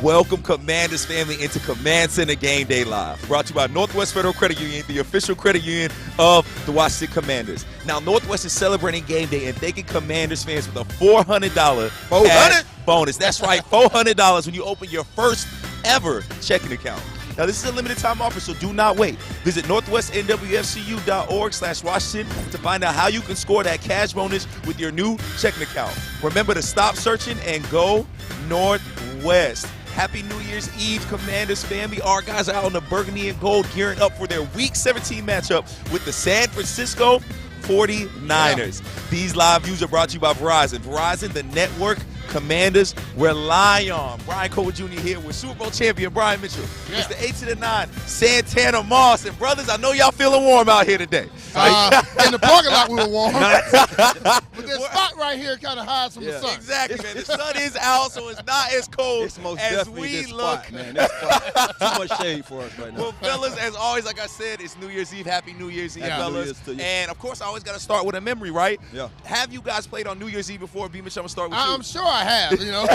Welcome, Commanders family, into Command Center Game Day Live. Brought to you by Northwest Federal Credit Union, the official credit union of the Washington Commanders. Now, Northwest is celebrating Game Day and thanking Commanders fans with a $400 cash bonus. That's right, $400 when you open your first ever checking account. Now, this is a limited time offer, so do not wait. Visit northwestnwfcu.org/Washington to find out how you can score that cash bonus with your new checking account. Remember to stop searching and go Northwest. Happy New Year's Eve, Commanders family. Our guys are out in the burgundy and gold gearing up for their Week 17 matchup with the San Francisco 49ers. These live views are brought to you by Verizon. Verizon, the network Commanders rely on. Brian Cole Jr. here with Super Bowl champion Brian Mitchell. It's the 8 to the 9, Santana Moss. And brothers, I know y'all feeling warm out here today. In the parking lot we were warm. But this spot right here kind of hides from the sun. Exactly, man. The sun is out, so it's not as cold as we look. Spot, man. This spot, too much shade for us right now. Well, fellas, as always, like I said, it's New Year's Eve. Happy New Year's Eve, fellas. And, of course, I always got to start with a memory, right? Yeah. Have you guys played on New Year's Eve before? B-Mitch, I'm going to start with you. I'm sure I have, you know.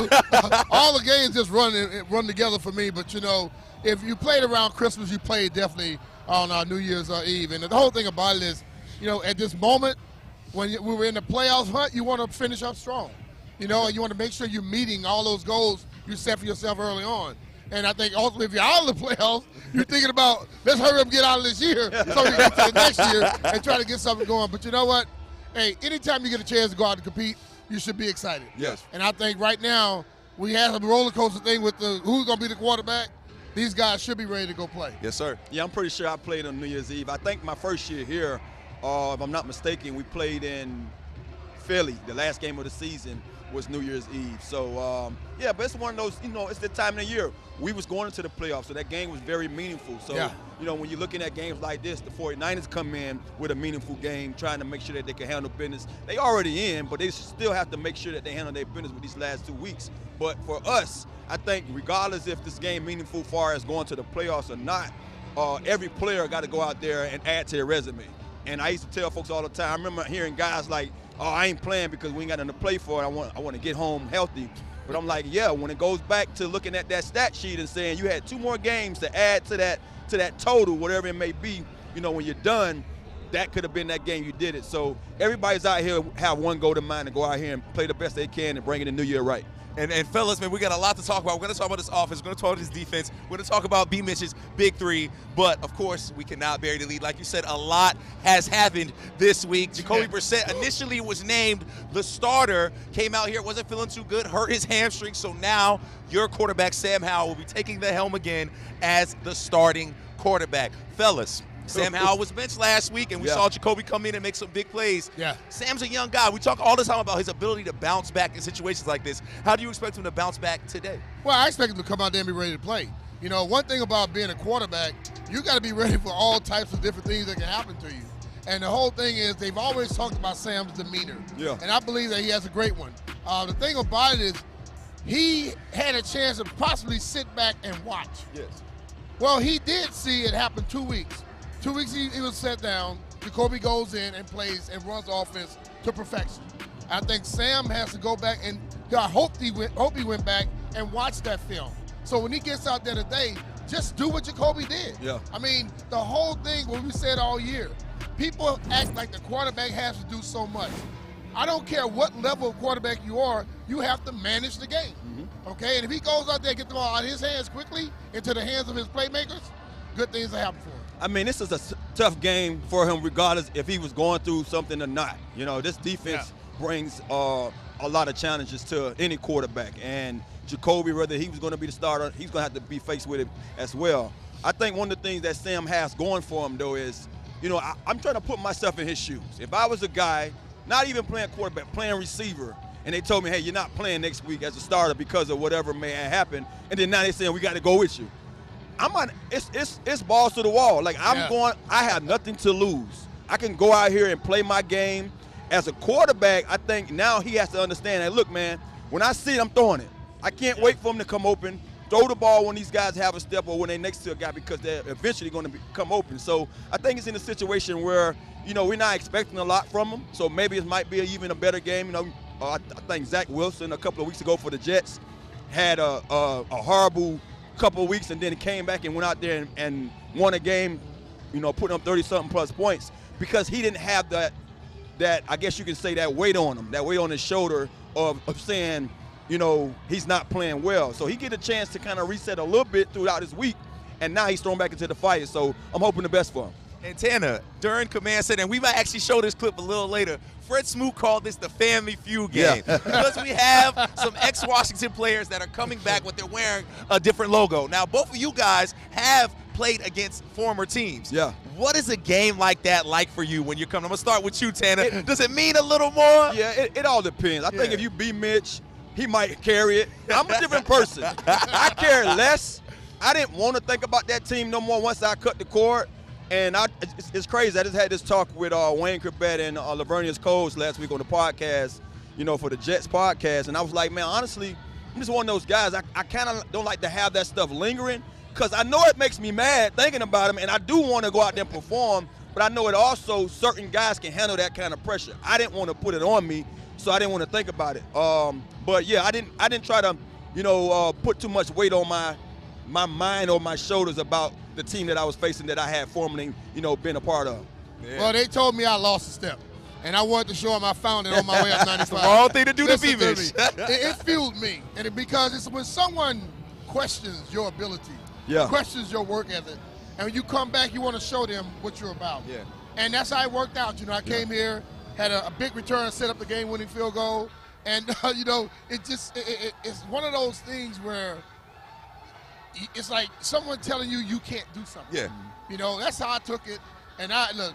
All the games just run together for me. But, you know, if you played around Christmas, you played definitely on New Year's Eve. And the whole thing about it is, you know, at this moment, when we were in the playoffs hunt, you want to finish up strong. You know, and you want to make sure you're meeting all those goals you set for yourself early on. And I think also if you're out of the playoffs, you're thinking about, let's hurry up and get out of this year so we get to the next year and try to get something going. But you know what? Hey, anytime you get a chance to go out and compete, you should be excited. Yes. And I think right now we have a roller coaster thing with who's going to be the quarterback. These guys should be ready to go play. Yes, sir. Yeah, I'm pretty sure I played on New Year's Eve. I think my first year here, if I'm not mistaken, we played in Philly. The last game of the season was New Year's Eve. So, yeah, but it's one of those, you know, it's the time of the year. We was going into the playoffs, so that game was very meaningful. So, you know, when you're looking at games like this, the 49ers come in with a meaningful game, trying to make sure that they can handle business. They already in, but they still have to make sure that they handle their business with these last 2 weeks. But for us, I think regardless if this game meaningful as far as going to the playoffs or not, every player got to go out there and add to their resume. And I used to tell folks all the time, I remember hearing guys like, oh, I ain't playing because we ain't got nothing to play for. I want to get home healthy. But I'm like, yeah, when it goes back to looking at that stat sheet and saying you had 2 more games to add to that total, whatever it may be, you know, when you're done, that could have been that game you did it. So everybody's out here have one goal in mind to go out here and play the best they can and bring in the new year right. And fellas, man, we got a lot to talk about. We're going to talk about this offense. We're going to talk about this defense. We're going to talk about B-Mitch's big three. But, of course, we cannot bury the lead. Like you said, a lot has happened this week. Jacoby Brissett initially was named the starter, came out here, wasn't feeling too good, hurt his hamstring. So now your quarterback, Sam Howell, will be taking the helm again as the starting quarterback. Fellas, Sam Howell was benched last week, and we saw Jacoby come in and make some big plays. Yeah. Sam's a young guy. We talk all the time about his ability to bounce back in situations like this. How do you expect him to bounce back today? Well, I expect him to come out there and be ready to play. You know, one thing about being a quarterback, you got to be ready for all types of different things that can happen to you. And the whole thing is they've always talked about Sam's demeanor. Yeah. And I believe that he has a great one. The thing about it is he had a chance to possibly sit back and watch. Yes. Well, he did see it happen 2 weeks. 2 weeks he was set down. Jacoby goes in and plays and runs offense to perfection. I think Sam has to go back and I hope he went back and watched that film. So when he gets out there today, just do what Jacoby did. Yeah. I mean, the whole thing, what we said all year, people act like the quarterback has to do so much. I don't care what level of quarterback you are, you have to manage the game. Okay? And if he goes out there and gets the ball out of his hands quickly into the hands of his playmakers, good things will happen for him. I mean, this is a tough game for him regardless if he was going through something or not. You know, this defense brings a lot of challenges to any quarterback. And Jacoby, whether he was going to be the starter, he's going to have to be faced with it as well. I think one of the things that Sam has going for him, though, is, you know, I'm trying to put myself in his shoes. If I was a guy, not even playing quarterback, playing receiver, and they told me, hey, you're not playing next week as a starter because of whatever may have happened, and then now they're saying we got to go with you. It's balls to the wall. Like, I have nothing to lose. I can go out here and play my game. As a quarterback, I think now he has to understand that, look, man, when I see it, I'm throwing it. I can't wait for him to come open, throw the ball when these guys have a step or when they're next to a guy because they're eventually going to come open. So I think it's in a situation where, you know, we're not expecting a lot from him. So maybe it might be even a better game. You know, I think Zach Wilson a couple of weeks ago for the Jets, had a horrible couple of weeks and then came back and went out there and won a game, you know, putting up 30-something plus points because he didn't have that I guess you can say that weight on him, that weight on his shoulder of saying, you know, he's not playing well. So he get a chance to kind of reset a little bit throughout his week, and now he's thrown back into the fire. So I'm hoping the best for him. And Tanner, during Command Center, and we might actually show this clip a little later, Fred Smoot called this the family feud game because we have some ex-Washington players that are coming back, but they're wearing a different logo. Now, both of you guys have played against former teams. Yeah. What is a game like that like for you when you're coming? I'm going to start with you, Tanner. Does it mean a little more? Yeah, it all depends. I think if you beat Mitch, he might carry it. I'm a different person. I care less. I didn't want to think about that team no more once I cut the cord. And it's crazy. I just had this talk with Wayne Corbett and Lavernius Coles last week on the podcast, you know, for the Jets podcast. And I was like, man, honestly, I'm just one of those guys. I kind of don't like to have that stuff lingering because I know it makes me mad thinking about him, and I do want to go out there and perform, but I know it also certain guys can handle that kind of pressure. I didn't want to put it on me, so I didn't want to think about it. But, yeah, I didn't try to, you know, put too much weight on my mind or my shoulders about the team that I was facing that I had formerly, you know, been a part of. Yeah. Well, they told me I lost a step, and I wanted to show them I found it on my way up 95. The wrong thing to do to Beamish. It fueled me, and because it's when someone questions your ability, questions your work ethic, and when you come back, you want to show them what you're about. Yeah. And that's how it worked out. You know, I came here, had a big return, set up the game-winning field goal, and you know, it's one of those things where it's like someone telling you can't do something. Yeah. You know, that's how I took it. And look,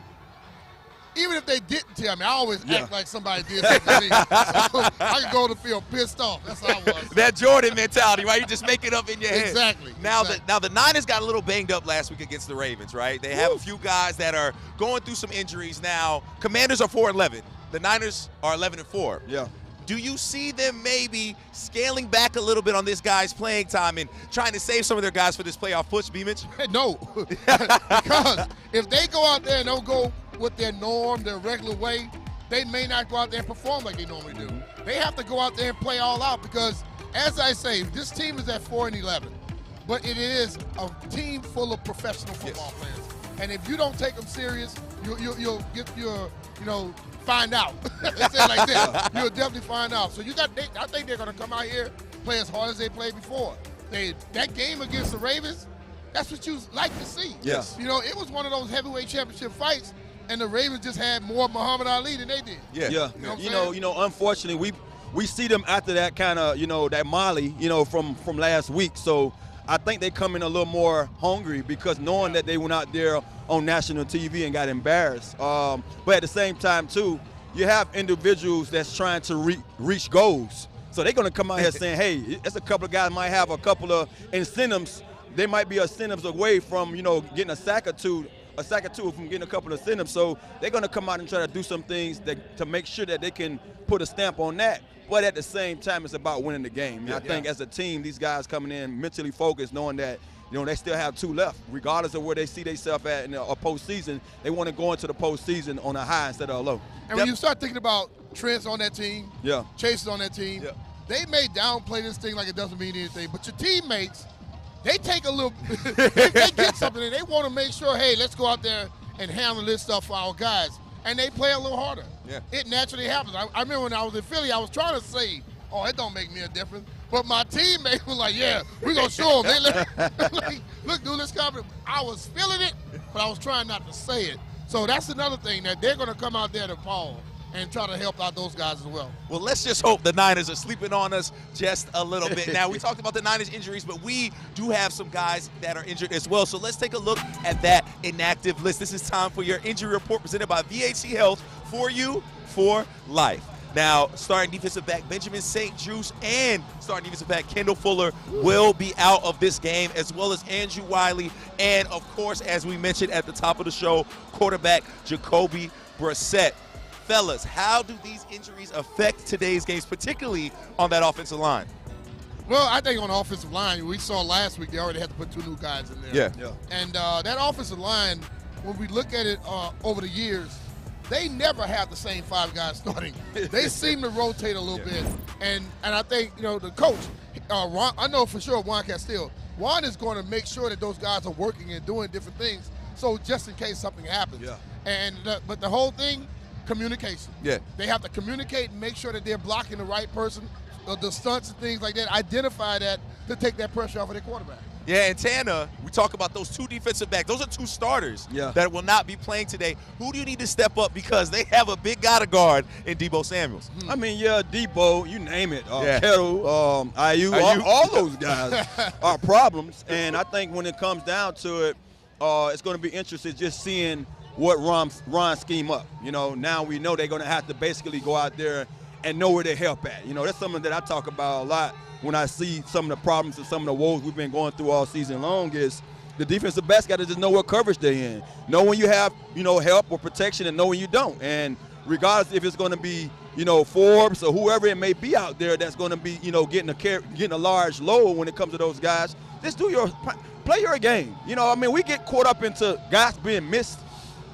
even if they didn't tell me, I always act like somebody did something to me. So I could go to the field pissed off. That's how I was. That Jordan mentality, right? You just make it up in your head. Exactly. Now the Niners got a little banged up last week against the Ravens, right? They have a few guys that are going through some injuries now. Commanders are 4-11. The Niners are 11-4. Yeah. Do you see them maybe scaling back a little bit on this guy's playing time and trying to save some of their guys for this playoff push, Beamich? No, because if they go out there and don't go with their norm, their regular way, they may not go out there and perform like they normally do. They have to go out there and play all out because, as I say, this team is at 4-11, but it is a team full of professional football players. And if you don't take them serious, you'll get your, you know, find out. Let's say it like that. You'll definitely find out. So I think they're going to come out here, play as hard as they played before. That game against the Ravens, that's what you like to see. Yes. You know, it was one of those heavyweight championship fights, and the Ravens just had more Muhammad Ali than they did. Yeah. You know, Unfortunately, we see them after that kind of, you know, that Molly, you know, from last week. So I think they come in a little more hungry because knowing that they went out there on national TV and got embarrassed. But at the same time, too, you have individuals that's trying to reach goals. So they're going to come out here saying, hey, it's a couple of guys might have a couple of incentives. They might be incentives away from, you know, getting a sack or two from getting a couple of incentives. So they're going to come out and try to do some things to make sure that they can put a stamp on that. But at the same time, it's about winning the game. I think as a team, these guys coming in mentally focused, knowing that, you know, they still have 2 left. Regardless of where they see themselves at in a postseason, they want to go into the postseason on a high instead of a low. And when you start thinking about Trent's on that team, Chase is on that team, Yeah. they may downplay this thing like it doesn't mean anything. But your teammates, they take a little, they get something and they want to make sure, hey, let's go out there and handle this stuff for our guys. And they play a little harder. Yeah. It naturally happens. I remember when I was in Philly, I was trying to say, oh, it don't make me a difference. But my teammates were like, yeah, we're going to show them. Like, look, dude, let's come. I was feeling it, but I was trying not to say it. So that's another thing, that they're going to come out there to Paul and try to help out those guys as well. Well, let's just hope the Niners are sleeping on us just a little bit. Now, we talked about the Niners injuries, but we do have some guys that are injured as well. So let's take a look at that inactive list. This is time for your injury report presented by VHC Health, for you, for life. Now, starting defensive back Benjamin St. Juste and starting defensive back Kendall Fuller will be out of this game, as well as Andrew Wiley and, of course, as we mentioned at the top of the show, quarterback Jacoby Brissett. Fellas, how do these injuries affect today's games, particularly on that offensive line? Well, I think on the offensive line, we saw last week they already had to put 2 new guys in there. Yeah. And that offensive line, when we look at it over the years, they never have the same 5 guys starting. They seem to rotate a little bit. And I think, you know, the coach, I know for sure Juan Castillo. Juan is going to make sure that those guys are working and doing different things, so just in case something happens. Yeah. But the whole thing, communication. Yeah. They have to communicate and make sure that they're blocking the right person, the stunts and things like that. Identify that to take that pressure off of their quarterback. Yeah, and Tana, we talk about those 2 defensive backs. Those are 2 starters that will not be playing today. Who do you need to step up because they have a big guy to guard in Debo Samuels? I mean, Debo, you name it. Kettle, IU, all those guys are problems. And I think when it comes down to it, it's going to be interesting just seeing what Ron scheme up. Now we know they're going to have to basically go out there and know where they help at. That's something that I talk about a lot when I see some of the problems and some of the woes we've been going through all season long is the defensive backs got to just know what coverage they're in. Know when you have, help or protection and know when you don't. And regardless if it's going to be, Forbes or whoever it may be out there that's going to be, getting a large load when it comes to those guys, just play your game. We get caught up into guys being missed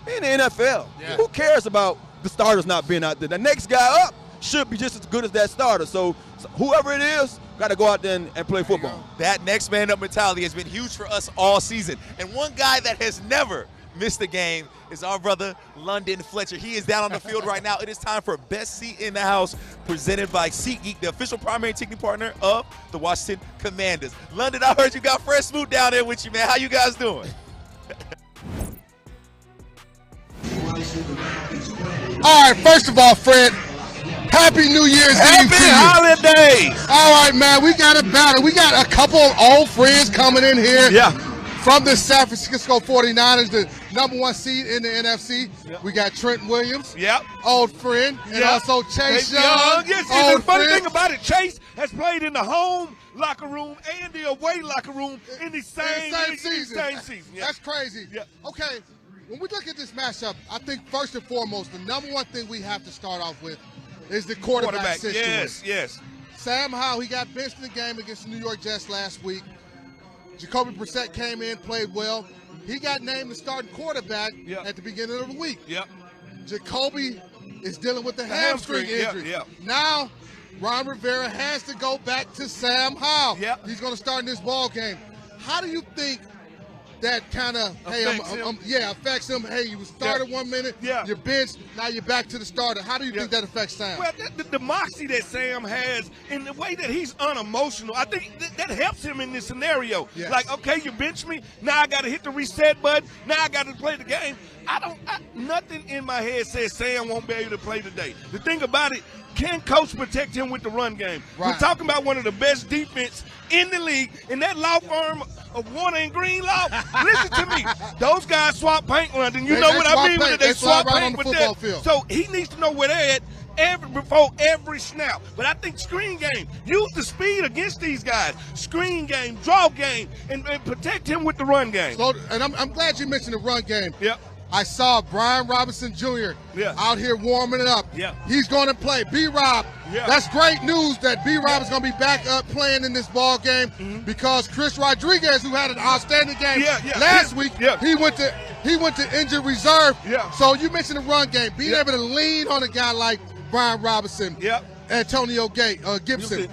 in the NFL. Yeah. Who cares about the starters not being out there? The next guy up should be just as good as that starter. So whoever it is, got to go out there and play football. That next man up mentality has been huge for us all season. And one guy that has never missed a game is our brother, London Fletcher. He is down on the field right now. It is time for Best Seat in the House, presented by SeatGeek, the official primary ticketing partner of the Washington Commanders. London, I heard you got Fred Smoot down there with you, man. How you guys doing? All right, first of all, Fred, Happy New Year's Eve to you. Happy holidays. All right, man, we got a battle. We got a couple of old friends coming in here. Yeah. From the San Francisco 49ers, the #1 seed in the NFC. Yep. We got Trent Williams, old friend, and also Chase Young. Yes, and the funny thing about it, Chase has played in the home locker room and the away locker room in the same season. Yeah. That's crazy. Yeah. Okay, when we look at this matchup, I think first and foremost, the #1 thing we have to start off with is the quarterback situation. Yes. Sam Howell, he got benched in the game against the New York Jets last week. Jacoby Brissett came in, played well. He got named the starting quarterback at the beginning of the week. Jacoby is dealing with the hamstring injury. Now, Ron Rivera has to go back to Sam Howell. He's going to start in this ball game. How do you think that kind of affects him? Hey, you started 1 minute, you're benched, now you're back to the starter. How do you think that affects Sam? Well, the moxie that Sam has and the way that he's unemotional, I think that helps him in this scenario. Yes. Like, okay, you bench me, now I got to hit the reset button, now I got to play the game. Nothing in my head says Sam won't be able to play today. The thing about it, can coach protect him with the run game? Right. We're talking about one of the best defense in the league, and that law firm of Warner and Green Law, listen to me. Those guys swap paint, London. You know what I mean? They swap right paint on the with football that. field. So he needs to know where they're at before every snap. But I think screen game, use the speed against these guys. Screen game, draw game, and protect him with the run game. So, and I'm glad you mentioned the run game. Yep. I saw Brian Robinson Jr. out here warming it up. He's going to play. B-Rob, that's great news that B-Rob is going to be back up playing in this ball game because Chris Rodriguez, who had an outstanding game last week, he went to injured reserve. So you mentioned the run game, being able to lean on a guy like Brian Robinson, Antonio Gibson.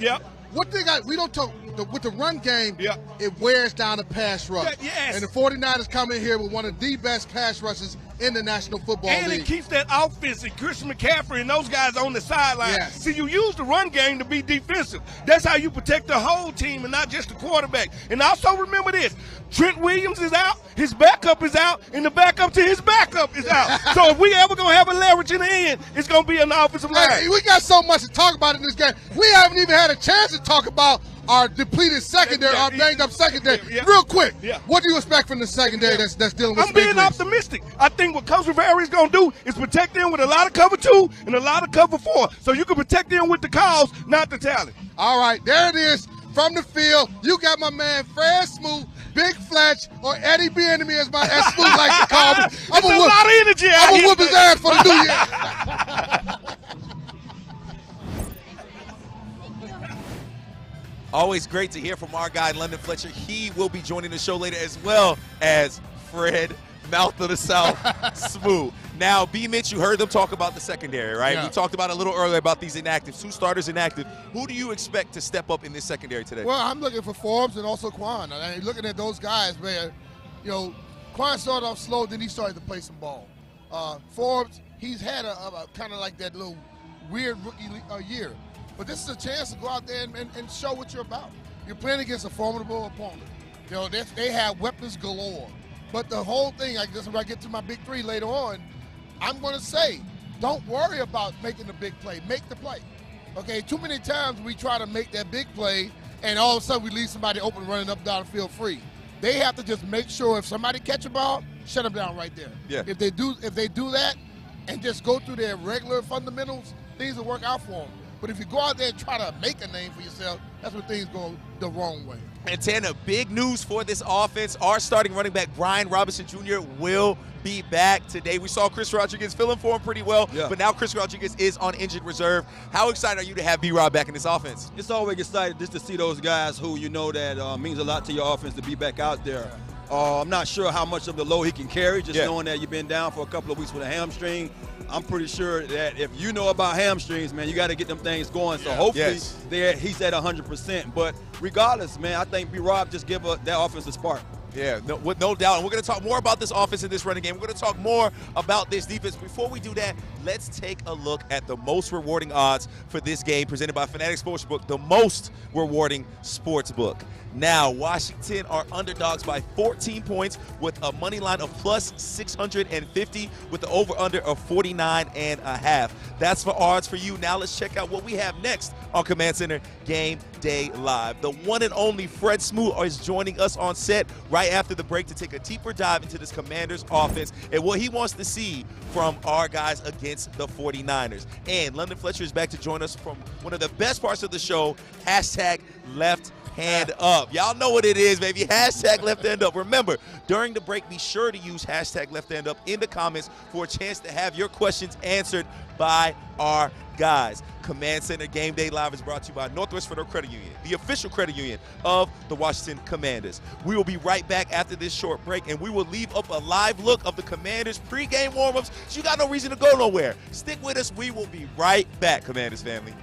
What they got, we don't talk with the run game, it wears down the pass rush. And the 49ers come in here with one of the best pass rushes in the National Football League. And it keeps that offense and Christian McCaffrey and those guys on the sideline. See, you use the run game to be defensive. That's how you protect the whole team and not just the quarterback. And also remember this, Trent Williams is out, his backup is out, and the backup to his backup is out. So if we ever going to have a leverage in the end, it's going to be an offensive line. Hey, we got so much to talk about in this game. We haven't even had a chance to talk about our depleted secondary, our banged-up secondary. Real quick, what do you expect from the secondary that's dealing with I'm being optimistic. I think what Coach Rivera is going to do is protect them with a lot of cover 2 and a lot of cover 4. So you can protect them with the calls, not the talent. All right, there it is from the field. You got my man Fred Smoot, Big Fletch, or Eddie Bieniemy as Smoot likes to call me. I'm a lot of energy out here. I'm going to whoop his ass for the New Year. Always great to hear from our guy, London Fletcher. He will be joining the show later, as well as Fred, Mouth of the South, Smooth. Now, B. Mitch, you heard them talk about the secondary, right? Yeah. We talked about it a little earlier about these inactives, 2 starters inactive. Who do you expect to step up in this secondary today? Well, I'm looking for Forbes and also Quan. And looking at those guys, man, you know, Quan started off slow, then he started to play some ball. Forbes, he's had a kind of like that little weird rookie year. But this is a chance to go out there and show what you're about. You're playing against a formidable opponent. You know, they have weapons galore. But the whole thing, I guess when I get to my big 3 later on, I'm going to say, don't worry about making the big play. Make the play. Okay, too many times we try to make that big play, and all of a sudden we leave somebody open running up down the field free. They have to just make sure if somebody catch a ball, shut them down right there. Yeah. If they do that and just go through their regular fundamentals, things will work out for them. But if you go out there and try to make a name for yourself, that's when things go the wrong way. And Tanner, big news for this offense. Our starting running back, Brian Robinson Jr., will be back today. We saw Chris Rodriguez filling for him pretty well, but now Chris Rodriguez is on injured reserve. How excited are you to have B-Rob back in this offense? It's always exciting just to see those guys who you know that means a lot to your offense to be back out there. I'm not sure how much of the load he can carry, just knowing that you've been down for a couple of weeks with a hamstring. I'm pretty sure that if you know about hamstrings, man, you got to get them things going. So hopefully he's at 100%. But regardless, man, I think B-Rob just give that offense a spark. Yeah, no doubt. And we're going to talk more about this offense in this running game. We're going to talk more about this defense. Before we do that, let's take a look at the most rewarding odds for this game presented by Fanatics Sportsbook, the most rewarding sports book. Now, Washington are underdogs by 14 points with a money line of plus 650 with the over-under of 49.5. That's for odds for you. Now let's check out what we have next on Command Center Game Day Live. The one and only Fred Smoot is joining us on set right after the break to take a deeper dive into this Commanders offense and what he wants to see from our guys against the 49ers. And London Fletcher is back to join us from one of the best parts of the show, hashtag Left Hand Up. Y'all know what it is, baby. Hashtag Left Hand Up. Remember, during the break, be sure to use hashtag Left Hand Up in the comments for a chance to have your questions answered by our guys. Command Center Game Day Live is brought to you by Northwest Federal Credit Union, the official credit union of the Washington Commanders. We will be right back after this short break, and we will leave up a live look of the Commanders pregame warm-ups, so you got no reason to go nowhere. Stick with us. We will be right back, Commanders family.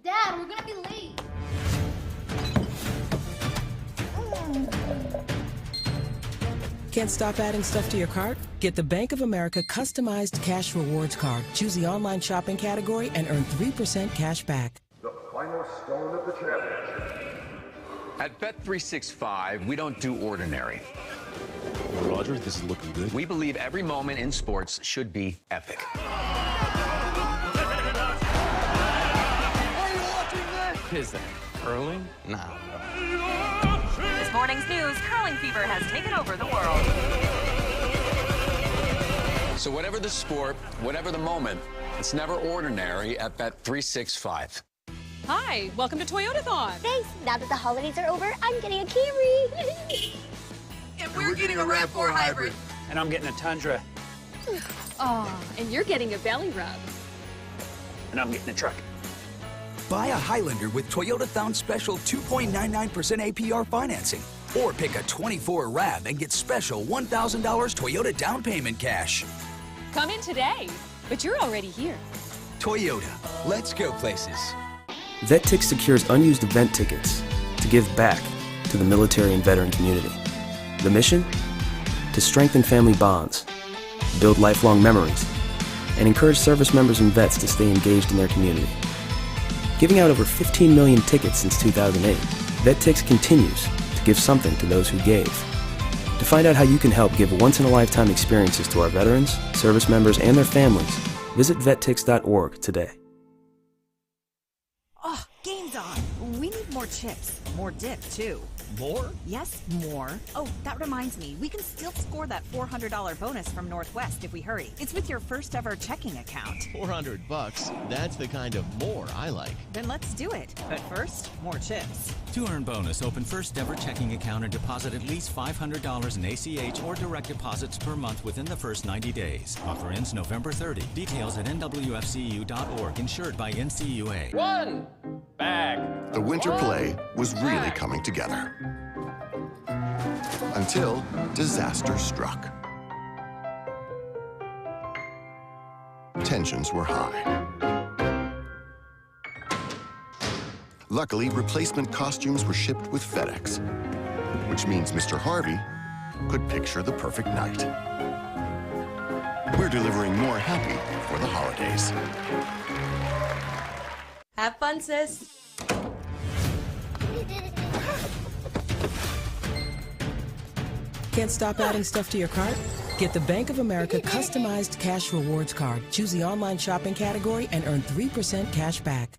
Dad, we're gonna be late. Can't stop adding stuff to your cart? Get the Bank of America customized cash rewards card. Choose the online shopping category and earn 3% cash back. The final stone of the championship. At Bet365, we don't do ordinary. Roger, this is looking good. We believe every moment in sports should be epic. Is that curling? Nah. This morning's news, curling fever has taken over the world. So whatever the sport, whatever the moment, it's never ordinary at Bet365. Hi, welcome to Toyotathon. Thanks. Now that the holidays are over, I'm getting a Camry. And we're getting a RAV4 hybrid. And I'm getting a Tundra. Oh, and you're getting a belly rub. And I'm getting a truck. Buy a Highlander with Toyotathon special 2.99% APR financing. Or pick a 24 RAV and get special $1,000 Toyota down payment cash. Come in today, but you're already here. Toyota, let's go places. VetTix secures unused event tickets to give back to the military and veteran community. The mission? To strengthen family bonds, build lifelong memories, and encourage service members and vets to stay engaged in their community. Giving out over 15 million tickets since 2008, VetTix continues to give something to those who gave. To find out how you can help give once-in-a-lifetime experiences to our veterans, service members, and their families, visit vettix.org today. Oh, game's on. We need more chips. More dip, too. More? Yes, more. Oh, that reminds me. We can still score that $400 bonus from Northwest if we hurry. It's with your first ever checking account. $400? That's the kind of more I like. Then let's do it. But first, more chips. To earn bonus, open first ever checking account and deposit at least $500 in ACH or direct deposits per month within the first 90 days. Offer ends November 30. Details at nwfcu.org. Insured by NCUA. One bag. The winter play was really coming together. Until disaster struck. Tensions were high. Luckily, replacement costumes were shipped with FedEx, which means Mr. Harvey could picture the perfect night. We're delivering more happy for the holidays. Have fun, sis. Can't stop adding stuff to your cart? Get the Bank of America customized cash rewards card. Choose the online shopping category and earn 3% cash back.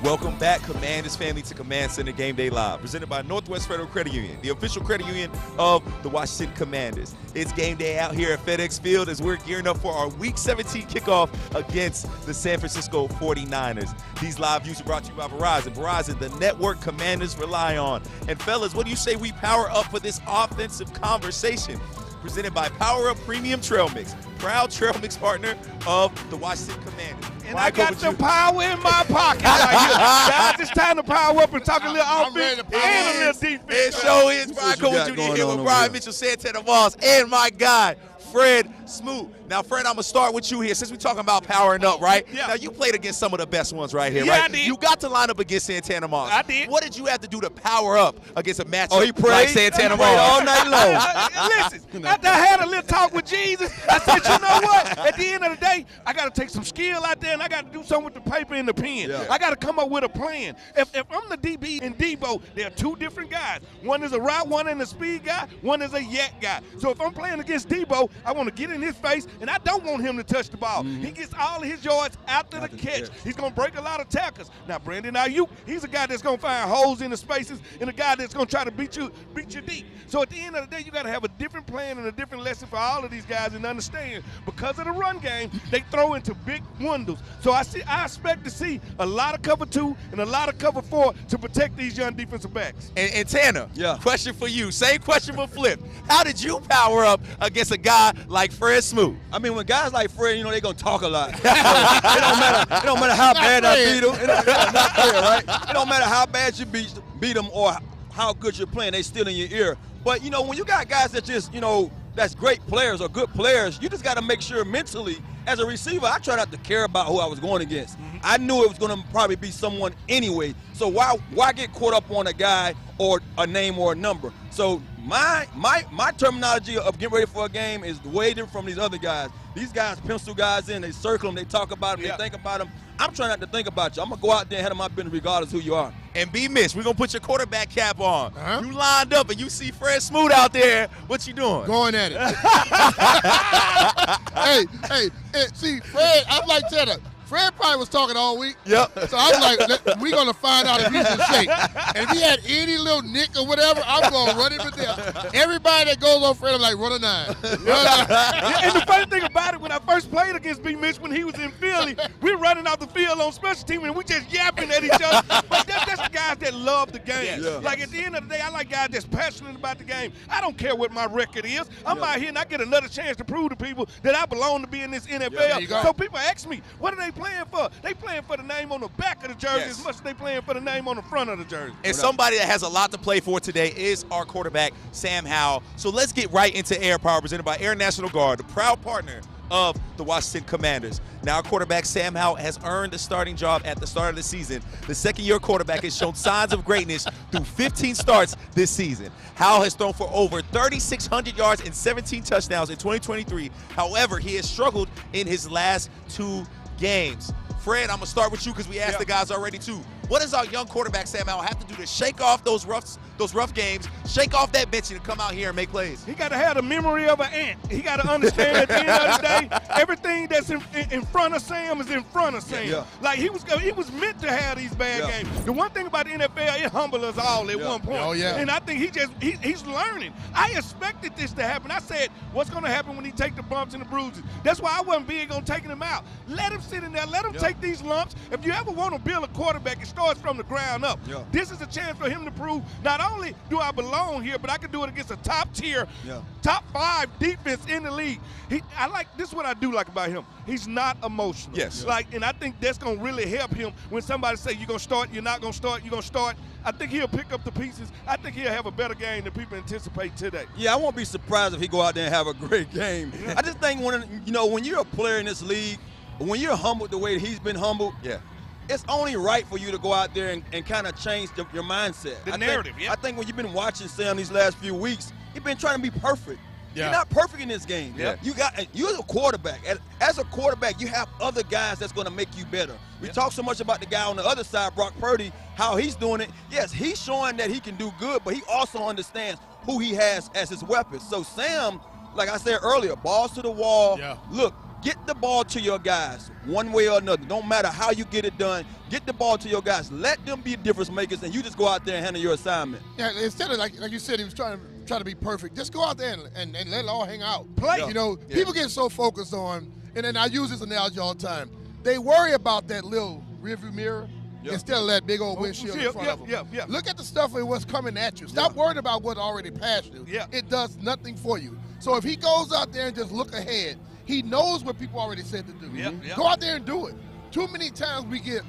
Welcome back, Commanders family, to Command Center Game Day Live, presented by Northwest Federal Credit Union, the official credit union of the Washington Commanders. It's game day out here at FedEx Field as we're gearing up for our Week 17 kickoff against the San Francisco 49ers. These live views are brought to you by Verizon. Verizon, the network Commanders rely on. And fellas, what do you say we power up for this offensive conversation? Presented by Power Up Premium Trail Mix, proud trail mix partner of the Washington Commanders. And I got the power in my pocket right here. Guys, it's time to power up and talk a little offense and a little defense. It sure is. Brian Cole Jr. here with Brian Mitchell, Santana Moss, and my guy, Fred Smoot. Now, Fred, I'm going to start with you here. Since we're talking about powering up, right? Yeah. Now, you played against some of the best ones right here, Yeah, right? I did. You got to line up against Santana Moss. I did. What did you have to do to power up against a matchup Oh, he prayed? like Santana He prayed Moss? all night long. Listen, after I had a little talk with Jesus, I said, you know what? At the end of the day, I got to take some skill out there, and I got to do something with the paper and the pen. Yeah. I got to come up with a plan. If I'm the DB in Debo, there are two different guys. One is a route, one is a speed guy, one is a yak guy. So if I'm playing against Debo, I want to get in his face, and I don't want him to touch the ball. Mm-hmm. He gets all of his yards after the catch. He's going to break a lot of tackles. Now, Brandon Ayuk, he's a guy that's going to find holes in the spaces and a guy that's going to try to beat you deep. So at the end of the day, you got to have a different plan and a different lesson for all of these guys and understand because of the run game, they throw into big windows. So I expect to see a lot of cover 2 and a lot of cover 4 to protect these young defensive backs. And Tanner, question for you. Same question for Flip. How did you power up against a guy like Fred Smoot? I mean, when guys like Fred, you know, they're going to talk a lot. It don't matter how bad I beat them. Not fair, right? It don't matter how bad you beat them or how good you're playing. They still in your ear. But, you know, when you got guys that just, you know, that's great players or good players, you just got to make sure mentally, as a receiver, I try not to care about who I was going against. I knew it was going to probably be someone anyway. So why get caught up on a guy or a name or a number? So my terminology of getting ready for a game is way different from these other guys. These guys pencil guys in, they circle them, they talk about them, they think about them. I'm trying not to think about you. I'm going to go out there and handle my business regardless of who you are. And be missed. We're going to put your quarterback cap on. You lined up and you see Fred Smoot out there. What you doing? Going at it. hey, see, Fred, I'm like Tanner. Fred probably was talking all week. Yep. So I was like, we're going to find out if he's in shape. And if he had any little nick or whatever, I'm going to run him to death. Everybody that goes on Fred, I'm like, run a 9. And the funny thing about it, when I first played against B. Mitch when he was in Philly, we were running out the field on special team and we just yapping at each other. But that's the guys that love the game. Yeah. Like at the end of the day, I like guys that's passionate about the game. I don't care what my record is. I'm out here and I get another chance to prove to people that I belong to be in this NFL. So people ask me, what are they playing for? They playing for the name on the back of the jersey as much as they playing for the name on the front of the jersey. And somebody that has a lot to play for today is our quarterback, Sam Howell. So let's get right into Air Power, presented by Air National Guard, the proud partner of the Washington Commanders. Now, our quarterback, Sam Howell, has earned the starting job at the start of the season. The second-year quarterback has shown signs of greatness through 15 starts this season. Howell has thrown for over 3,600 yards and 17 touchdowns in 2023. However, he has struggled in his last 2 games. Fred, I'm going to start with you because we asked the guys already too. What does our young quarterback Sam Howell have to do to shake off those rust those rough games, shake off that bitch and come out here and make plays. He got to have the memory of an ant. He got to understand at the end of the day, everything that's in front of Sam is in front of Sam. Yeah. Like he was meant to have these bad games. The one thing about the NFL, it humbled us all at one point. Oh, yeah. And I think he's learning. I expected this to happen. I said, what's going to happen when he take the bumps and the bruises? That's why I wasn't big on taking him out. Let him sit in there. Let him take these lumps. If you ever want to build a quarterback, it starts from the ground up. Yeah. This is a chance for him to prove not only do I belong here, but I can do it against a top tier, top 5 defense in the league. This is what I do like about him. He's not emotional. Yes. And I think that's going to really help him when somebody say you're going to start, you're not going to start, you're going to start. I think he'll pick up the pieces. I think he'll have a better game than people anticipate today. Yeah, I won't be surprised if he go out there and have a great game. Yeah. I just think when you're a player in this league, when you're humbled the way that he's been humbled, it's only right for you to go out there and kind of change your mindset. The narrative, I think when you've been watching Sam these last few weeks, he's been trying to be perfect. Yeah. You're not perfect in this game. Yeah. You're a quarterback. As a quarterback, you have other guys that's going to make you better. We talk so much about the guy on the other side, Brock Purdy, how he's doing it. Yes, he's showing that he can do good, but he also understands who he has as his weapons. So Sam, like I said earlier, balls to the wall. Yeah. Look, get the ball to your guys one way or another. Don't matter how you get it done. Get the ball to your guys. Let them be difference makers, and you just go out there and handle your assignment. Yeah, instead of, like you said, he was trying to be perfect. Just go out there and let it all hang out. Play. You know, people get so focused on, and then I use this analogy all the time, they worry about that little rearview mirror instead of that big old windshield in front of them. Look at the stuff and what's coming at you. Stop worrying about what already passed you. It does nothing for you. So if he goes out there and just look ahead, he knows what people already said to do. Go out there and do it. Too many times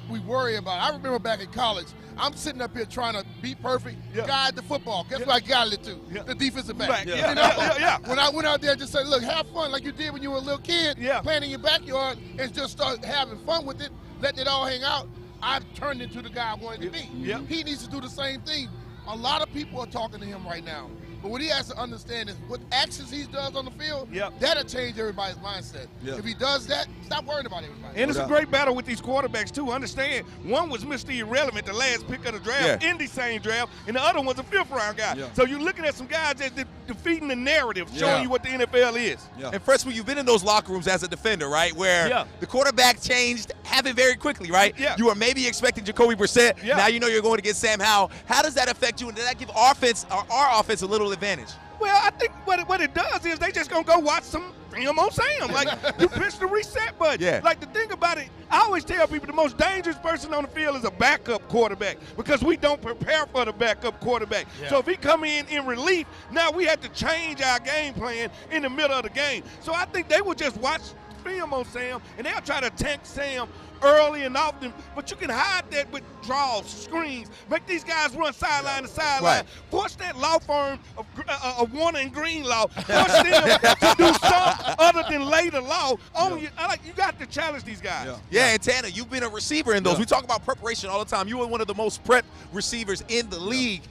we worry about it. I remember back in college, I'm sitting up here trying to be perfect, guide the football. Guess what I guided it to? The defensive back. You know? When I went out there and just said, look, have fun like you did when you were a little kid, playing in your backyard, and just start having fun with it, letting it all hang out, I've turned into the guy I wanted to be. He needs to do the same thing. A lot of people are talking to him right now. But what he has to understand is what actions he does on the field, that'll change everybody's mindset. If he does that, stop worrying about everybody. And it's a great battle with these quarterbacks, too. Understand, one was Mr. Irrelevant, the last pick of the draft, in the same draft, and the other one's a 5th-round guy. So you're looking at some guys that's defeating the narrative, showing you what the NFL is. And Freshman, you've been in those locker rooms as a defender, right, where the quarterback changed, happened very quickly, right? You were maybe expecting Jacoby Brissett. Now you know you're going to get Sam Howell. How does that affect you, and does that give our offense a little advantage? Well, I think what it does is they just going to go watch some film on Sam. Like, you push the reset button. Like, the thing about it, I always tell people the most dangerous person on the field is a backup quarterback because we don't prepare for the backup quarterback. So if he come in relief, now we have to change our game plan in the middle of the game. So I think they will just watch film on Sam, and they'll try to attack Sam early and often, but you can hide that with draws, screens, make these guys run sideline to sideline, force that law firm of Warner and Greenlaw, force them to do something other than lay the law on you. You got to challenge these guys. And Tanner, you've been a receiver in those. We talk about preparation all the time. You were one of the most prepped receivers in the league.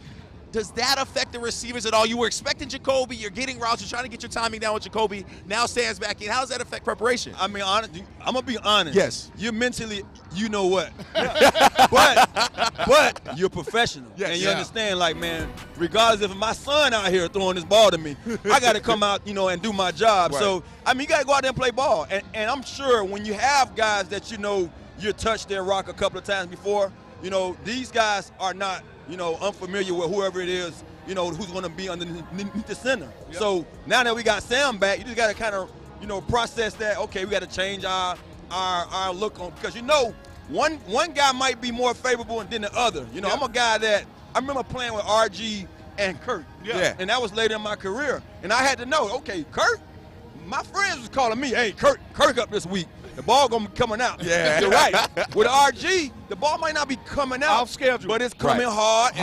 Does that affect the receivers at all? You were expecting Jacoby, you're getting routes, you're trying to get your timing down with Jacoby, now Sam's back in. How does that affect preparation? I mean, I'm going to be honest. Yes. You're mentally, you know what. but you're a professional. And you understand, like, man, regardless if my son out here throwing this ball to me, I got to come out, and do my job. So, I mean, you got to go out there and play ball. And I'm sure when you have guys that you touched their rock a couple of times before, these guys are not, unfamiliar with whoever it is, who's going to be underneath the center. So now that we got Sam back, you just got to kind of, process that. Okay, we got to change our look on, because one guy might be more favorable than the other. I'm a guy that I remember playing with RG and Kurt. And that was later in my career, and I had to know. Okay, Kurt, my friends was calling me, hey, Kirk up this week. The ball gonna be coming out. You're right. With RG, the ball might not be coming out off schedule, but it's coming hard,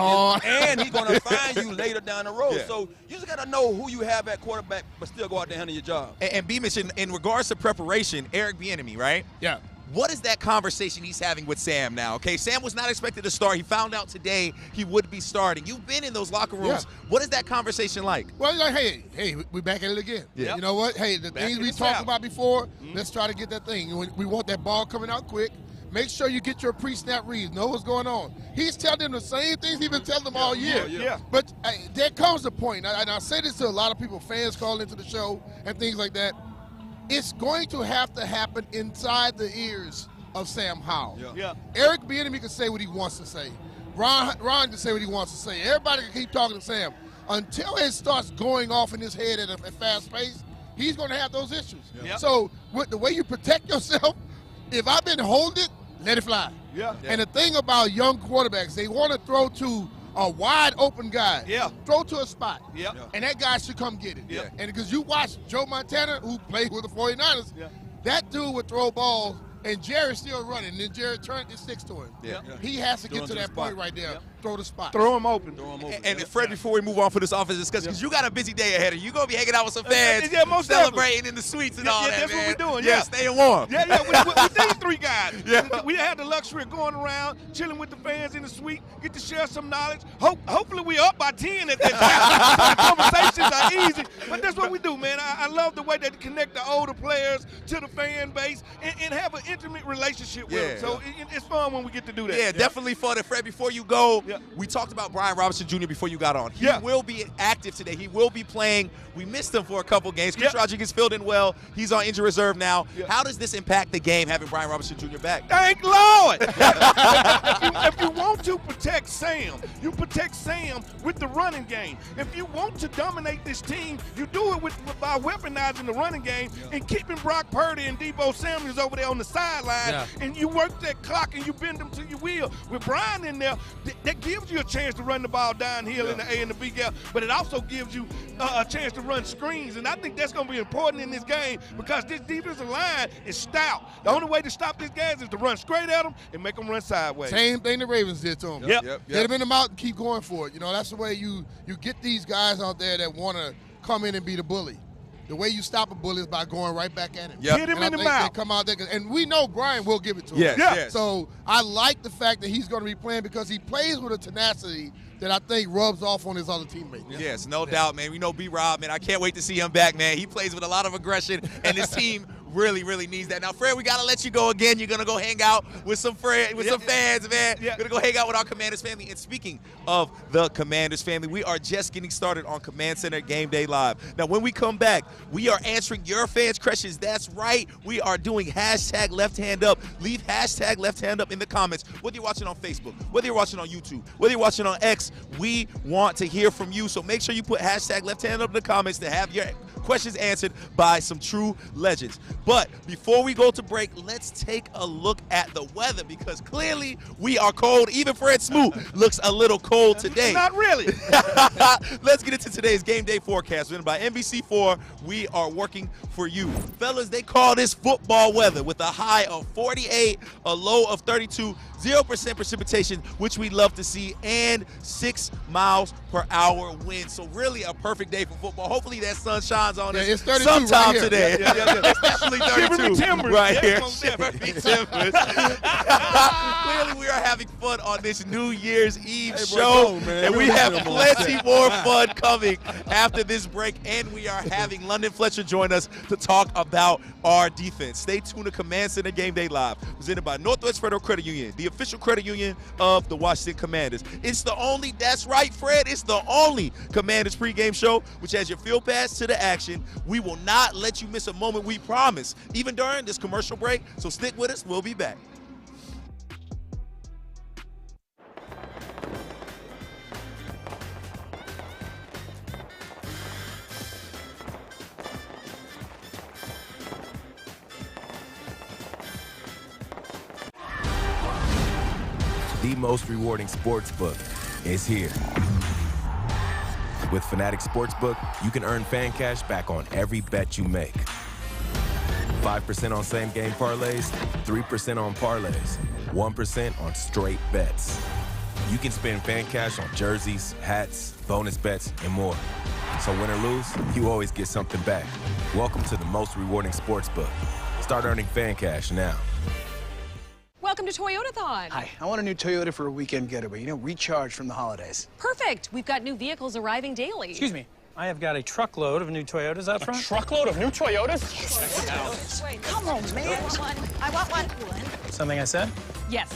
and he's gonna find you later down the road. So you just gotta know who you have at quarterback, but still go out there and handle your job. And B-Mitch, in regards to preparation, Eric Bieniemy, right? Yeah. What is that conversation he's having with Sam now? Okay, Sam was not expected to start. He found out today he would be starting. You've been in those locker rooms. What is that conversation like? Well, like, hey, we're back at it again. You know what? Hey, the things we talked about before, let's try to get that thing. We want that ball coming out quick. Make sure you get your pre-snap reads. Know what's going on. He's telling them the same things he's been telling them all year. Yeah. But there comes a point, and I say this to a lot of people, fans call into the show and things like that. It's going to have to happen inside the ears of Sam Howell. Yeah. Eric Bieniemy can say what he wants to say. Ron can say what he wants to say. Everybody can keep talking to Sam. Until it starts going off in his head at a fast pace, he's going to have those issues. Yeah. So with the way you protect yourself, if I've been holding it, let it fly. Yeah. And the thing about young quarterbacks, they want to throw to a wide open guy. Yeah. Throw to a spot. Yeah. And that guy should come get it. Yeah. And because you watch Joe Montana, who played with the 49ers, Yeah. that dude would throw balls, and Jerry's still running. And then Jerry turned his sticks to him. Yeah. He has to Throw get him to to that the point spot. right there. Yeah. Throw the spot. Throw him open. And Fred, before we move on for this offense discussion, because you got a busy day ahead of you, you're going to be hanging out with some fans, Yeah, most celebrating in the suites and all that, that's man. what we're doing. Yeah, staying warm. Yeah, with these three guys. Yeah. We had the luxury of going around, chilling with the fans in the suite, get to share some knowledge. Hopefully we're up by 10 at that time. So the conversations are easy. But that's what we do, man. I love the way that they connect the older players to the fan base and have an intimate relationship with them. So it's fun when we get to do that. Yeah, definitely fun. And Fred, before you go, Yeah. we talked about Brian Robinson Jr. before you got on. He Yeah. will be active today. He will be playing. We missed him for a couple games. Chris Yeah. Rodriguez filled in well. He's on injury reserve now. Yeah. How does this impact the game, having Brian Robinson Jr. back? Thank Lord. If you want to protect Sam, you protect Sam with the running game. If you want to dominate this team, you do it by weaponizing the running game and keeping Brock Purdy and Deebo Samuels over there on the sideline, and you work that clock and you bend them to your will. With Brian in there, that gives you a chance to run the ball downhill in the A and the B gap, but it also gives you a chance to run screens, and I think that's going to be important in this game because this defensive line is stout. The only way to stop these guys is to run straight at them and make them run sideways. Same thing the Ravens did to him. Yep. Get them in the mouth and keep going for it. You know, that's the way you get these guys out there that want to come in and be the bully. The way you stop a bully is by going right back at him. Yep. Hit him And I in the think mouth. they come out there, and we know Brian will give it to him. Yes. So I like the fact that he's going to be playing because he plays with a tenacity that I think rubs off on his other teammates. Yes, no doubt, man. We know B-Rob, man. I can't wait to see him back, man. He plays with a lot of aggression, and this team really, really needs that. Now, Fred, we got to let you go again. You're going to go hang out with some some fans, man. Yeah. Going to go hang out with our Commanders family. And speaking of the Commanders family, we are just getting started on Command Center Game Day Live. Now, when we come back, we are answering your fans' questions. That's right. We are doing hashtag left hand up. Leave hashtag left hand up in the comments. Whether you're watching on Facebook, whether you're watching on YouTube, whether you're watching on X, we want to hear from you. So make sure you put hashtag left hand up in the comments to have your questions answered by some true legends. But before we go to break, let's take a look at the weather because clearly we are cold. Even Fred Smoot looks a little cold today. Not really. Let's get into today's game day forecast. Written by NBC4, we are working for you. Fellas, they call this football weather with a high of 48, a low of 32, 0% precipitation, which we love to see, and 6 miles per hour wind. So really a perfect day for football. Hopefully that sun shines on us it's 32 sometime right here. today. Especially 32 Shiver me timbers. right Yes, here. most Shiver me timbers. Clearly we are having fun on this New Year's Eve show, and we have plenty more fun coming after this break, and we are having London Fletcher join us to talk about our defense. Stay tuned to Command Center Game Day Live, presented by Northwest Federal Credit Union, the official credit union of the Washington Commanders. It's the only, that's right, Fred, it's the only Commanders pregame show which has your field pass to the action. We will not let you miss a moment, we promise, even during this commercial break. So stick with us, we'll be back. The most rewarding sports book is here. With Fanatic Sportsbook, you can earn fan cash back on every bet you make. 5% on same-game parlays, 3% on parlays, 1% on straight bets. You can spend fan cash on jerseys, hats, bonus bets, and more. So win or lose, you always get something back. Welcome to the most rewarding sportsbook. Start earning fan cash now. Welcome to Toyotathon. Hi, I want a new Toyota for a weekend getaway. You know, recharge from the holidays. Perfect. We've got new vehicles arriving daily. Excuse me, I have got a truckload of new Toyotas out front. Truckload of new Toyotas? Check it out. Come on, man. I want one. Something I said? Yes.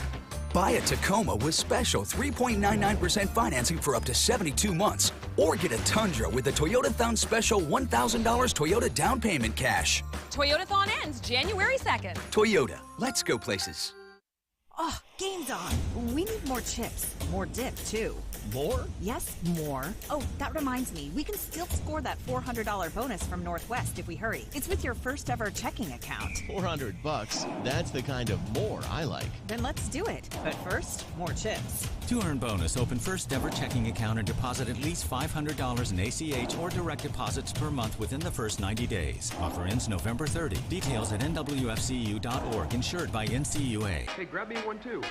Buy a Tacoma with special 3.99% financing for up to 72 months. Or get a Tundra with a Toyotathon special $1,000 Toyota down payment cash. Toyotathon ends January 2nd. Toyota, let's go places. Oh, game's on. We need more chips. More dip, too. More? Yes, more. Oh, that reminds me. We can still score that $400 bonus from Northwest if we hurry. It's with your first ever checking account. $400? That's the kind of more I like. Then let's do it. But first, more chips. To earn bonus, open first ever checking account and deposit at least $500 in ACH or direct deposits per month within the first 90 days. Offer ends November 30. Details at nwfcu.org. Insured by NCUA. Hey, grab me one too.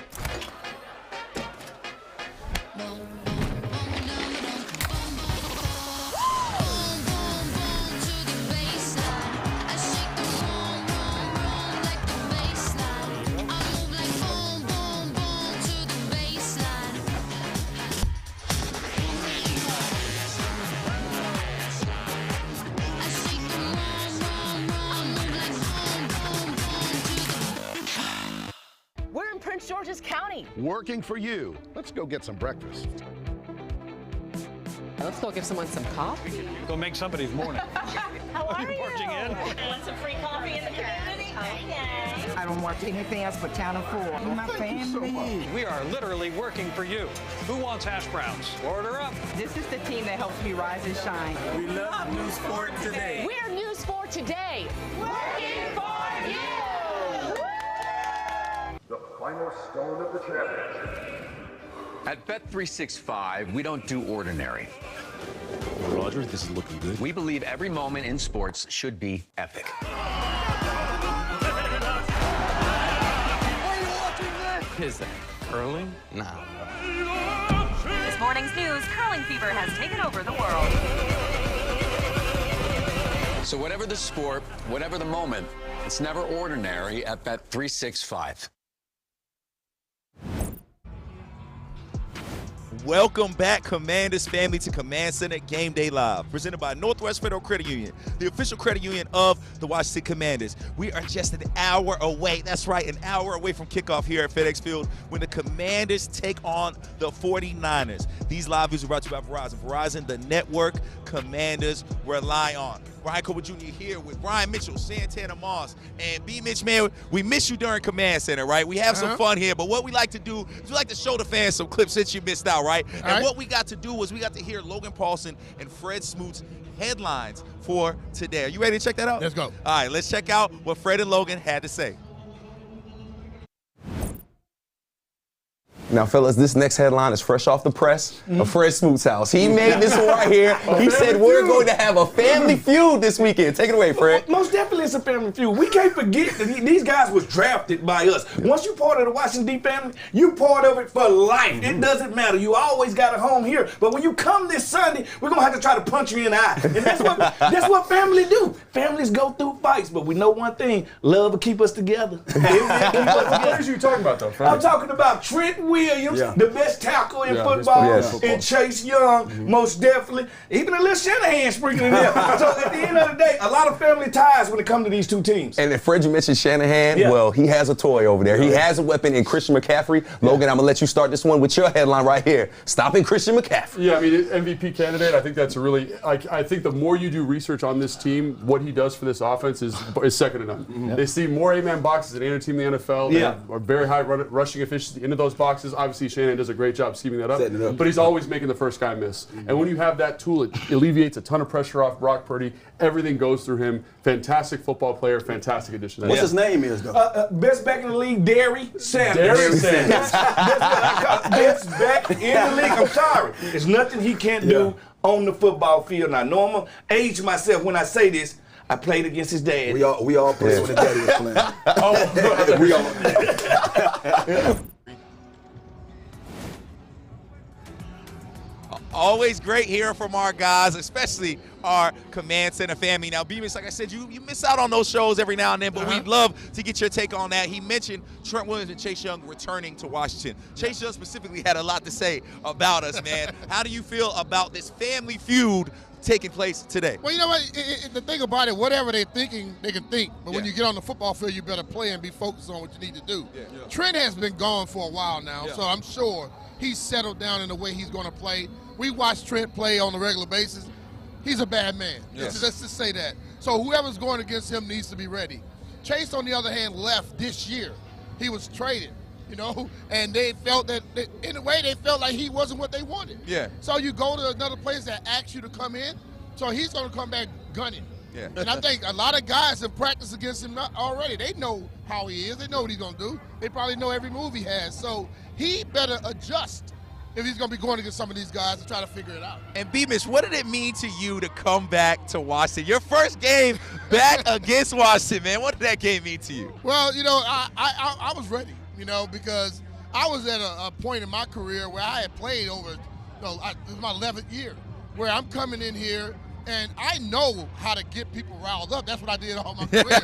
We're in Prince George's County. Working for you. Let's go get some breakfast. Let's go give someone some coffee. Go make somebody's morning. How are you? Barging in. Want some free coffee in the community? Okay. I don't want anything else but Channel 4. My family. We are literally working for you. Who wants hash browns? Order up. This is the team that helps me rise and shine. We love News 4 Today. We're News 4 Today. Working for you. The final stone of the championship. At Bet365, we don't do ordinary. Roger, this is looking good. We believe every moment in sports should be epic. Is that curling? Nah. This morning's news, curling fever has taken over the world. So whatever the sport, whatever the moment, it's never ordinary at Bet365. Welcome back, Commanders family, to Command Center Game Day Live, presented by Northwest Federal Credit Union, the official credit union of the Washington Commanders. We are just an hour away, that's right, an hour away from kickoff here at FedEx Field when the Commanders take on the 49ers. These live views are brought to you by Verizon. Verizon, the network Commanders rely on. Brian Coble Jr. here with Brian Mitchell, Santana Moss, and B. Mitch, man, we miss you during Command Center, right? We have some fun here, but what we like to do is we like to show the fans some clips since you missed out, right? And what we got to do was we got to hear Logan Paulson and Fred Smoot's headlines for today. Are you ready to check that out? Let's go. All right, let's check out what Fred and Logan had to say. Now, fellas, this next headline is fresh off the press of Fred Smoot's house. He made this one right here. He said we're going to have a family feud this weekend. Take it away, Fred. Most definitely it's a family feud. We can't forget that these guys was drafted by us. Once you're part of the Washington D family, you part of it for life. It doesn't matter. You always got a home here. But when you come this Sunday, we're going to have to try to punch you in the eye. And that's what family do. Families go through fights, but we know one thing. Love will keep us together. What players are you talking about, though, Fred? I'm talking about Trent Williams, the best tackle in football, and Chase Young, most definitely. Even a little Shanahan sprinkling in there. So at the end of the day, a lot of family ties when it comes to these two teams. And if Fred, you mentioned Shanahan, well, he has a toy over there. He has a weapon in Christian McCaffrey. Logan, I'm going to let you start this one with your headline right here. Stopping Christian McCaffrey. Yeah, I mean, MVP candidate, I think that's a really, I think the more you do research on this team, what he does for this offense is second to none. They see more 8-man boxes than any other team in the NFL. They have a very high rushing efficiency into those boxes. Obviously, Shanahan does a great job scheming that up, but he's always making the first guy miss. And when you have that tool, it alleviates a ton of pressure off Brock Purdy. Everything goes through him. Fantastic football player, fantastic addition. What's his name is, though? Best back in the league, Derry Sanders. That's what I call best back in the league. I'm sorry. There's nothing he can't do on the football field. Now, Norma, age myself when I say this, I played against his dad. We all played when his daddy was playing. We all. Always great hearing from our guys, especially our Command Center family. Now, Bemis, like I said, you miss out on those shows every now and then, but we'd love to get your take on that. He mentioned Trent Williams and Chase Young returning to Washington. Chase Young specifically had a lot to say about us, man. How do you feel about this family feud taking place today? Well, you know what? The thing about it, whatever they're thinking, they can think. But when Yeah. you get on the football field, you better play and be focused on what you need to do. Yeah. Trent has been gone for a while now, Yeah. so I'm sure he's settled down in the way he's going to play. We watch Trent play on a regular basis. He's a bad man. Yes. Let's just say that. So whoever's going against him needs to be ready. Chase, on the other hand, left this year. He was traded, you know, and they felt that, in a way, they felt like he wasn't what they wanted. Yeah. So you go to another place that asks you to come in, so he's going to come back gunning. Yeah. And I think a lot of guys have practiced against him already. They know how he is. They know what he's going to do. They probably know every move he has. So he better adjust if he's going to be going against some of these guys to try to figure it out. And B-Mitch, what did it mean to you to come back to Washington? Your first game back against Washington, man. What did that game mean to you? Well, you know, I was ready, you know, because I was at a point in my career where I had played over, this is my 11th year, where I'm coming in here and I know how to get people riled up. That's what I did all my career.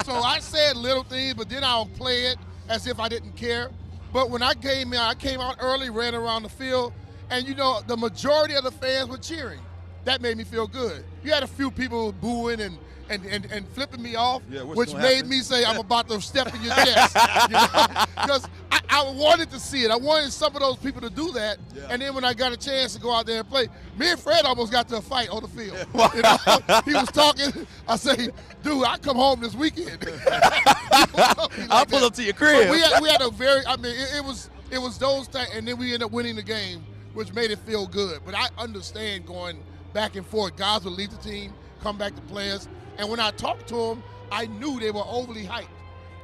So I said little things, but then I'll play it as if I didn't care. But when I came out early, ran around the field, and, you know, the majority of the fans were cheering. That made me feel good. You had a few people booing and flipping me off, which made me say I'm about to step in your chest. Because I wanted to see it. I wanted some of those people to do that. Yeah. And then when I got a chance to go out there and play, me and Fred almost got to a fight on the field. You know? He was talking. I say, dude, I come home this weekend. I'll pull up to your crib. But we had a very, it was those things, and then we ended up winning the game, which made it feel good. But I understand going back and forth. Guys would leave the team, come back to players. And when I talked to them, I knew they were overly hyped.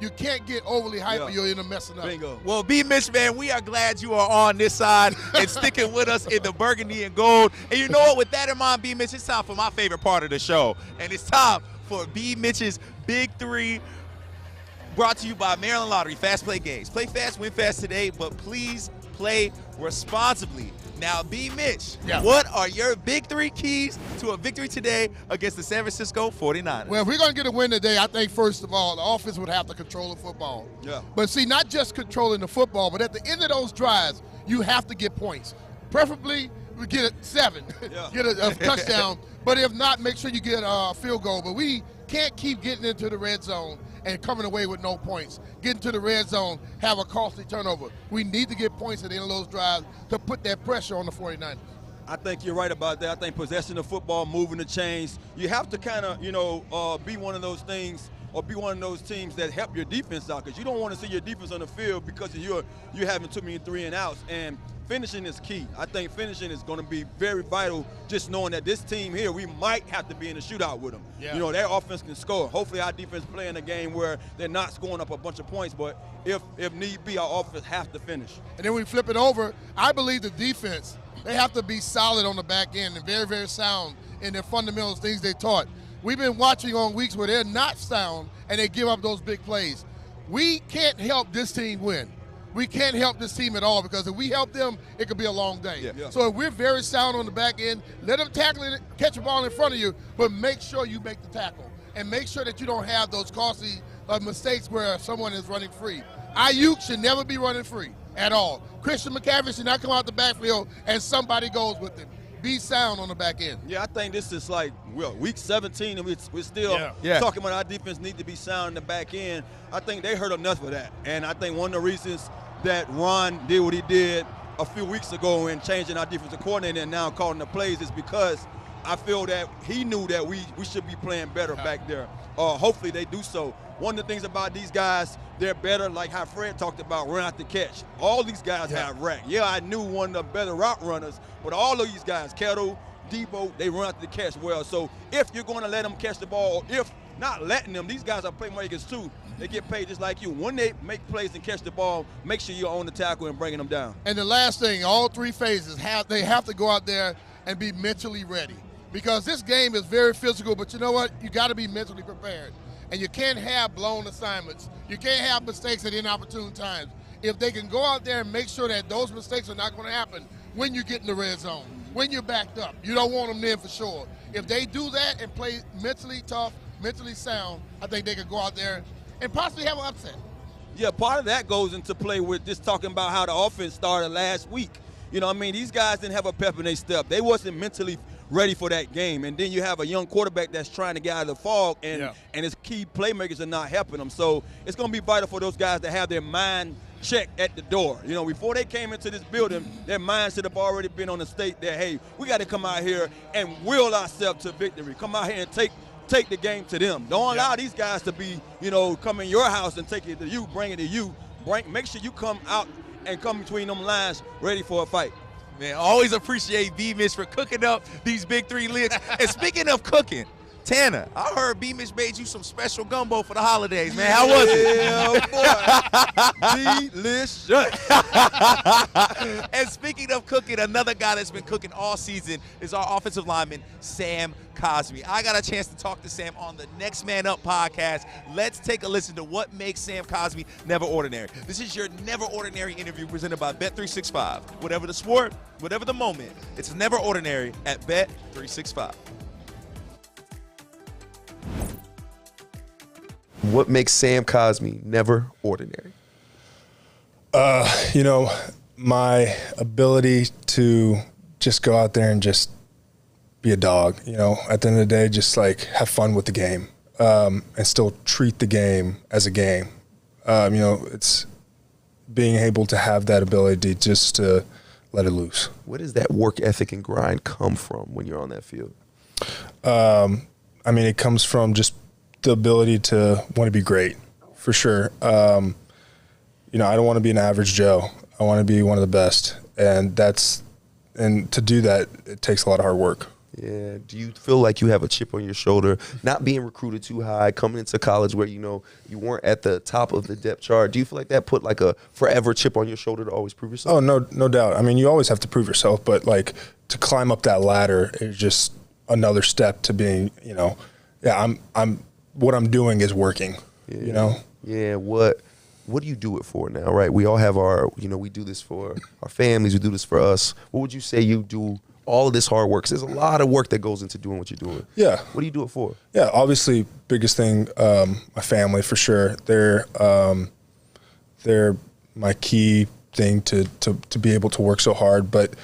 You can't get overly hyped or you're in a messing up. Bingo. Well, B-Mitch, man, we are glad you are on this side and sticking with us in the burgundy and gold. And you know what? With that in mind, B-Mitch, it's time for my favorite part of the show. And it's time for B-Mitch's Big Three, brought to you by Maryland Lottery. Fast play games. Play fast, win fast today, but please play responsibly. Now, B-Mitch, what are your big three keys to a victory today against the San Francisco 49ers? Well, if we're going to get a win today, I think, first of all, the offense would have to control the football. Yeah. But, see, not just controlling the football, but at the end of those drives, you have to get points. Preferably, we get a 7, get a touchdown. But if not, make sure you get a field goal. But we can't keep getting into the red zone and coming away with no points. Get into the red zone, have a costly turnover. We need to get points at the end of those drives to put that pressure on the 49ers. I think you're right about that. I think possession of football, moving the chains, you have to kind of, be one of those things or be one of those teams that help your defense out, because you don't want to see your defense on the field because you're having too many 3-and-outs. And finishing is key. I think finishing is going to be very vital, just knowing that this team here, we might have to be in a shootout with them. Yeah. You know, their offense can score. Hopefully our defense play in a game where they're not scoring up a bunch of points, but if need be, our offense has to finish. And then we flip it over. I believe the defense, they have to be solid on the back end and very, very sound in their fundamentals, things they taught. We've been watching on weeks where they're not sound and they give up those big plays. We can't help this team win. We can't help this team at all, because if we help them, it could be a long day. Yeah. So if we're very sound on the back end, let them tackle it, catch a ball in front of you, but make sure you make the tackle. And make sure that you don't have those costly mistakes where someone is running free. Ayuk should never be running free at all. Christian McCaffrey should not come out the backfield and somebody goes with him. Be sound on the back end. Yeah, I think this is like, week 17, and we're still talking about our defense need to be sound in the back end. I think they heard enough of that. And I think one of the reasons that Ron did what he did a few weeks ago in changing our defensive coordinator and now calling the plays is because I feel that he knew that we should be playing better back there. Hopefully they do so. One of the things about these guys, they're better, like how Fred talked about, run out the catch. All these guys have rack. Yeah, I knew one of the better route runners, but all of these guys, Kettle, Debo, they run out the catch well. So if you're going to let them catch the ball, or if not letting them, these guys are playmakers too. They get paid just like you. When they make plays and catch the ball, make sure you're on the tackle and bringing them down. And the last thing, all three phases, they have to go out there and be mentally ready. Because this game is very physical, but you know what? You got to be mentally prepared. And you can't have blown assignments. You can't have mistakes at inopportune times. If they can go out there and make sure that those mistakes are not going to happen when you get in the red zone, when you're backed up, you don't want them there for sure. If they do that and play mentally tough, mentally sound, I think they could go out there and possibly have an upset. Yeah, part of that goes into play with just talking about how the offense started last week. You know what I mean? These guys didn't have a pep in their step. They wasn't mentally ready for that game. And then you have a young quarterback that's trying to get out of the fog, and his key playmakers are not helping him. So it's going to be vital for those guys to have their mind checked at the door. You know, before they came into this building, their mind should have already been on the state that, hey, we got to come out here and will ourselves to victory. Come out here and take the game to them. Don't allow these guys to be, come in your house and take it to you, bring it to you. Make sure you come out and come between them lines ready for a fight. Man, always appreciate B-Mitch for cooking up these big three licks. And speaking of cooking, Tanner, I heard B-Mitch made you some special gumbo for the holidays, man. How was it? Yeah, boy. Delicious. And speaking of cooking, another guy that's been cooking all season is our offensive lineman, Sam Cosmi. I got a chance to talk to Sam on the Next Man Up podcast. Let's take a listen to what makes Sam Cosmi never ordinary. This is your never ordinary interview presented by Bet365. Whatever the sport, whatever the moment, it's never ordinary at Bet365. What makes Sam Cosmi never ordinary? My ability to just go out there and just be a dog, at the end of the day, just like have fun with the game, and still treat the game as a game. It's being able to have that ability just to let it loose. Where does that work ethic and grind come from when you're on that field? It comes from just the ability to want to be great, for sure. I don't want to be an average Joe. I want to be one of the best, and to do that, it takes a lot of hard work. Yeah. Do you feel like you have a chip on your shoulder, not being recruited too high, coming into college where you weren't at the top of the depth chart? Do you feel like that put like a forever chip on your shoulder to always prove yourself? Oh, no doubt. You always have to prove yourself, but like to climb up that ladder is just another step to being, what I'm doing is working. Yeah. What do you do it for now, right? We all have we do this for our families, we do this for us. What would you say you do all of this hard work? 'Cause there's a lot of work that goes into doing what you're doing. Yeah. What do you do it for? Yeah, obviously, biggest thing, my family, for sure. They're my key thing to be able to work so hard. But,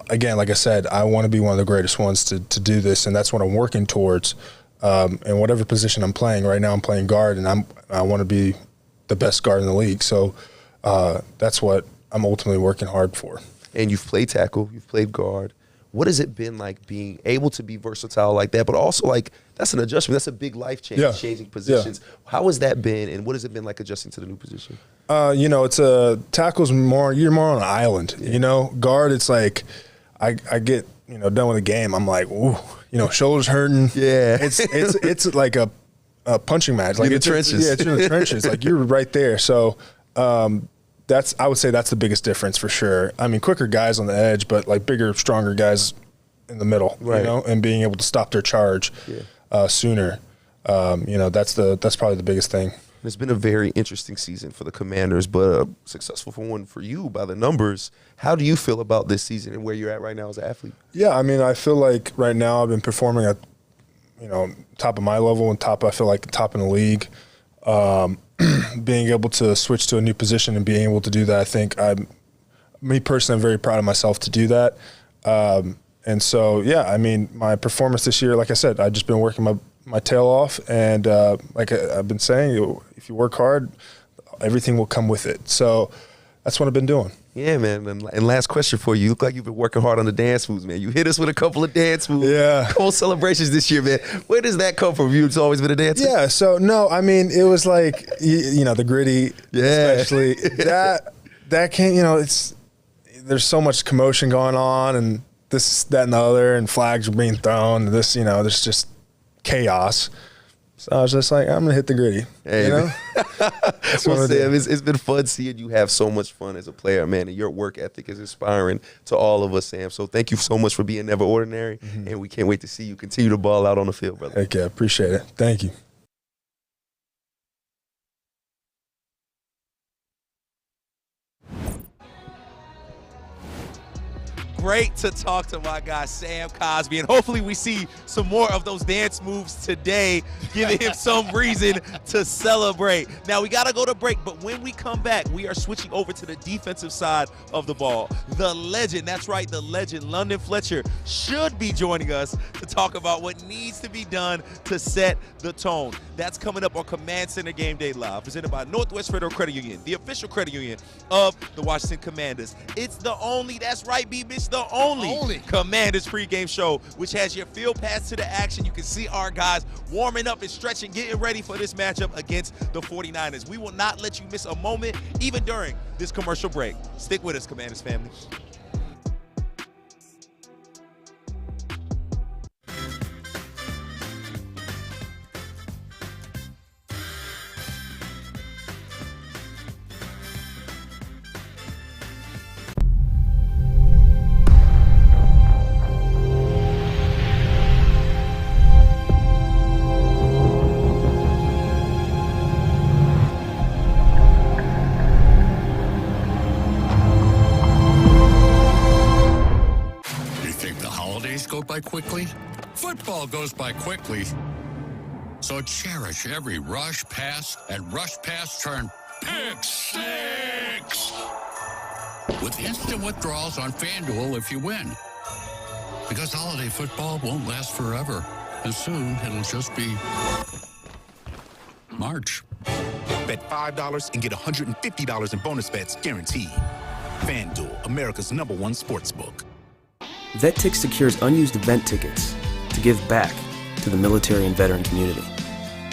again, like I said, I want to be one of the greatest ones to do this, and that's what I'm working towards. And whatever position I'm playing, right now I'm playing guard, and I want to be the best guard in the league. So that's what I'm ultimately working hard for. And you've played tackle, you've played guard. What has it been like being able to be versatile like that, but also like that's an adjustment, that's a big life change, changing positions. Yeah. How has that been, and what has it been like adjusting to the new position? It's tackle's you're more on an island. Guard, it's like I get done with a game, I'm like, ooh, shoulders hurting. Yeah, it's like a punching match. Like in the trenches. It's in the trenches. Like you're right there. So I would say that's the biggest difference for sure. Quicker guys on the edge, but like bigger, stronger guys in the middle. Right. And being able to stop their charge sooner. That's probably the biggest thing. It's been a very interesting season for the Commanders, but a successful one for you by the numbers. How do you feel about this season and where you're at right now as an athlete? Yeah, I feel like right now I've been performing at, top of my level and I feel like top in the league. Being able to switch to a new position and being able to do that, I think me personally, I'm very proud of myself to do that. And so, my performance this year, like I said, I've just been working my tail off, and like I've been saying, if you work hard, everything will come with it. So that's what I've been doing. Yeah, man. And last question for you. You look like you've been working hard on the dance moves, man. You hit us with a couple of dance moves. Yeah. Cool celebrations this year, man. Where does that come from? You've always been a dancer? Yeah. So, no, it was like, the gritty, especially. that came, there's so much commotion going on, and this, that, and the other, and flags are being thrown. And this, there's just chaos. So I was just like, I'm going to hit the gritty. Hey, well, Sam, it's been fun seeing you have so much fun as a player, man, and your work ethic is inspiring to all of us, Sam. So thank you so much for being never ordinary, and we can't wait to see you continue to ball out on the field, brother. Heck yeah, appreciate it. Thank you. Great to talk to my guy, Sam Cosmi, and hopefully we see some more of those dance moves today, giving him some reason to celebrate. Now, we got to go to break, but when we come back, we are switching over to the defensive side of the ball. The legend, that's right, the legend, London Fletcher, should be joining us to talk about what needs to be done to set the tone. That's coming up on Command Center Game Day Live, presented by Northwest Federal Credit Union, the official credit union of the Washington Commanders. It's the only, that's right, B-Bitch, the only Commanders pregame show, which has your field pass to the action. You can see our guys warming up and stretching, getting ready for this matchup against the 49ers. We will not let you miss a moment, even during this commercial break. Stick with us, Commanders family. By quickly? Football goes by quickly. So cherish every rush, pass, and rush pass turn pick six with instant withdrawals on FanDuel if you win. Because holiday football won't last forever, and soon it'll just be March. Bet $5 and get $150 in bonus bets guaranteed. FanDuel, America's #1 sportsbook. VetTix secures unused event tickets to give back to the military and veteran community.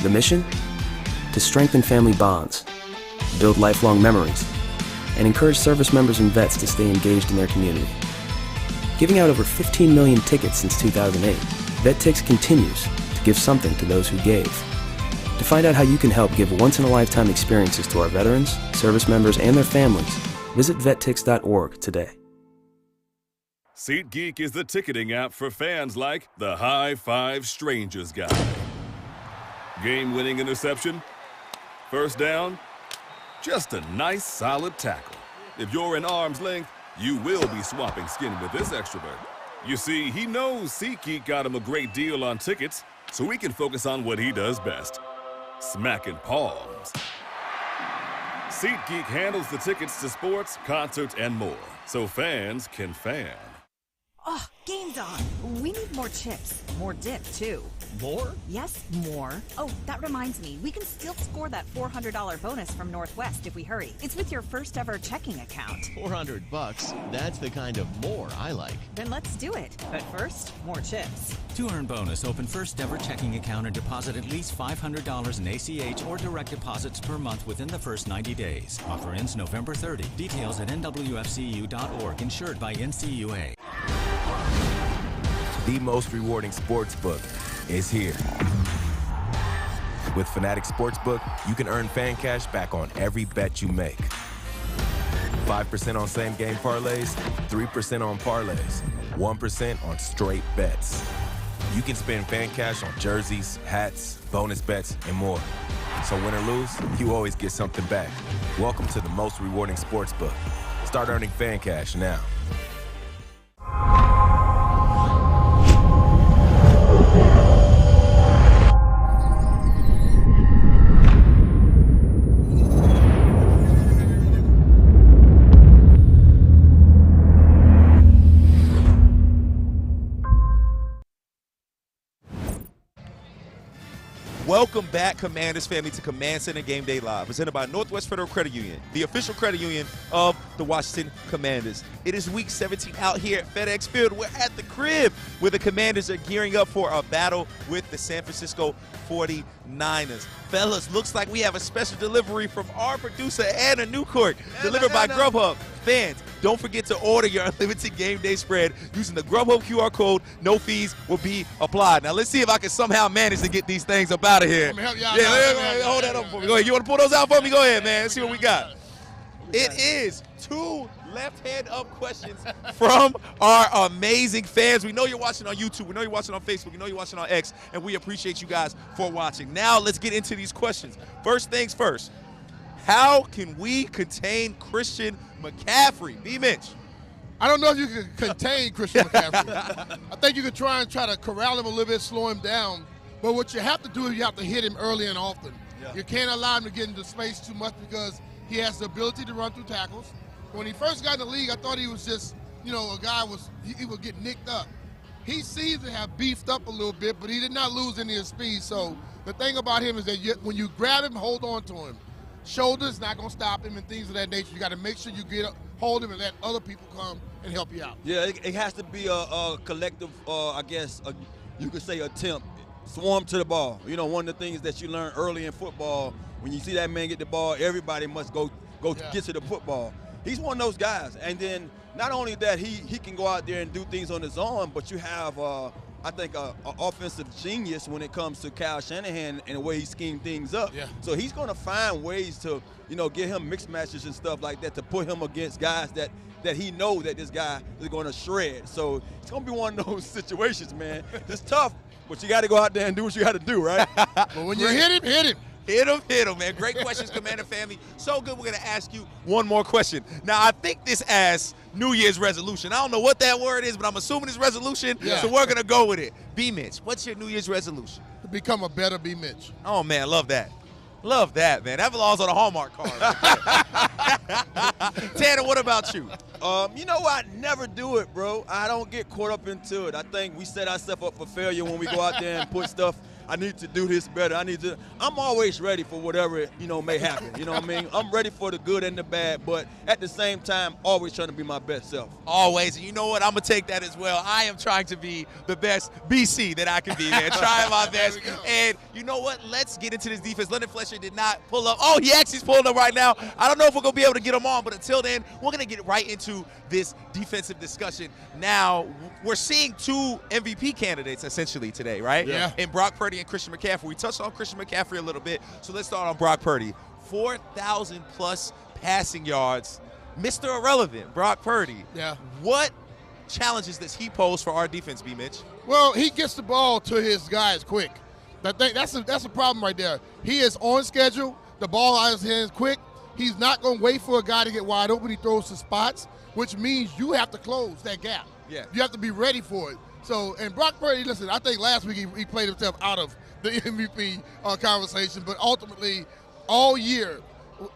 The mission? To strengthen family bonds, build lifelong memories, and encourage service members and vets to stay engaged in their community. Giving out over 15 million tickets since 2008, VetTix continues to give something to those who gave. To find out how you can help give once-in-a-lifetime experiences to our veterans, service members, and their families, visit vettix.org today. SeatGeek is the ticketing app for fans like the High Five Strangers guy. Game-winning interception? First down? Just a nice, solid tackle. If you're in arm's length, you will be swapping skin with this extrovert. You see, he knows SeatGeek got him a great deal on tickets, so he can focus on what he does best, smacking palms. SeatGeek handles the tickets to sports, concerts, and more, so fans can fan. Oh, game's on. We need more chips. More dip, too. More? Yes, more. Oh, that reminds me. We can still score that $400 bonus from Northwest if we hurry. It's with your first ever checking account. $400? That's the kind of more I like. Then let's do it. But first, more chips. To earn bonus, open first ever checking account and deposit at least $500 in ACH or direct deposits per month within the first 90 days. Offer ends November 30. Details at nwfcu.org. Insured by NCUA. The most rewarding sportsbook is here. With Fanatic Sportsbook, you can earn fan cash back on every bet you make. 5% on same-game parlays, 3% on parlays, 1% on straight bets. You can spend fan cash on jerseys, hats, bonus bets, and more. So win or lose, you always get something back. Welcome to the most rewarding sportsbook. Start earning fan cash now. Welcome back, Commanders family, to Command Center Game Day Live, presented by Northwest Federal Credit Union, the official credit union of the Washington Commanders. It is Week 17 out here at FedEx Field. We're at the crib where the Commanders are gearing up for a battle with the San Francisco 49ers. Fellas, looks like we have a special delivery from our producer, Anna Newcourt, delivered by Grubhub. Fans, don't forget to order your unlimited game day spread using the Grubhub QR code. No fees will be applied. Now, let's see if I can somehow manage to get these things up out of here. Let me help y'all. Yeah, hold that up for me. Go ahead. You want to pull those out for me? Go ahead, man. Let's see what we got. It is 2 left-hand-up questions from our amazing fans. We know you're watching on YouTube. We know you're watching on Facebook. We know you're watching on X, and we appreciate you guys for watching. Now, let's get into these questions. First things first. How can we contain Christian McCaffrey? B. Mitch. I don't know if you can contain Christian McCaffrey. I think you could try to corral him a little bit, slow him down. But what you have to do is you have to hit him early and often. Yeah. You can't allow him to get into space too much because he has the ability to run through tackles. When he first got in the league, I thought he was just, a guy he would get nicked up. He seems to have beefed up a little bit, but he did not lose any of his speed. So the thing about him is that when you grab him, hold on to him. Shoulders not going to stop him and things of that nature. You got to make sure you hold him and let other people come and help you out. Yeah, it has to be a collective, you could say attempt. Swarm to the ball. One of the things that you learn early in football, when you see that man get the ball, everybody must go get to the football. He's one of those guys. And then not only that, he can go out there and do things on his own, but you have, I think, an offensive genius when it comes to Kyle Shanahan and the way he schemed things up. Yeah. So he's going to find ways to, get him mixed matches and stuff like that to put him against guys that he knows that this guy is going to shred. So it's going to be one of those situations, man. It's tough, but you got to go out there and do what you got to do, right? But when you hit him, hit him. Hit him, man. Great questions, Commander family. So good, we're going to ask you one more question. Now, I think this asks New Year's resolution. I don't know what that word is, but I'm assuming it's resolution, so we're going to go with it. B. Mitch, what's your New Year's resolution? To become a better B. Mitch. Oh, man, love that. Love that, man. That belongs on a Hallmark card. Right Tanner, what about you? I never do it, bro. I don't get caught up into it. I think we set ourselves up for failure when we go out there and put stuff. I need to do this better. I'm always ready for whatever, may happen. You know what I mean? I'm ready for the good and the bad, but at the same time, always trying to be my best self. Always. And you know what? I'm going to take that as well. I am trying to be the best BC that I can be, man. Trying my best. And you know what? Let's get into this defense. London Fletcher did not pull up. Oh, he actually's pulling up right now. I don't know if we're going to be able to get him on, but until then, we're going to get right into this defensive discussion. Now, we're seeing two MVP candidates essentially today, right? Yeah. In Brock Purdy and Christian McCaffrey. We touched on Christian McCaffrey a little bit, so let's start on Brock Purdy. 4,000 plus passing yards. Mr. Irrelevant, Brock Purdy. Yeah. What challenges does he pose for our defense, B. Mitch? Well, he gets the ball to his guys quick. That's a problem right there. He is on schedule. The ball out of his hands quick. He's not going to wait for a guy to get wide open. He throws to spots, which means you have to close that gap. Yeah. You have to be ready for it. So, and Brock Purdy, listen, I think last week he played himself out of the MVP conversation, but ultimately all year,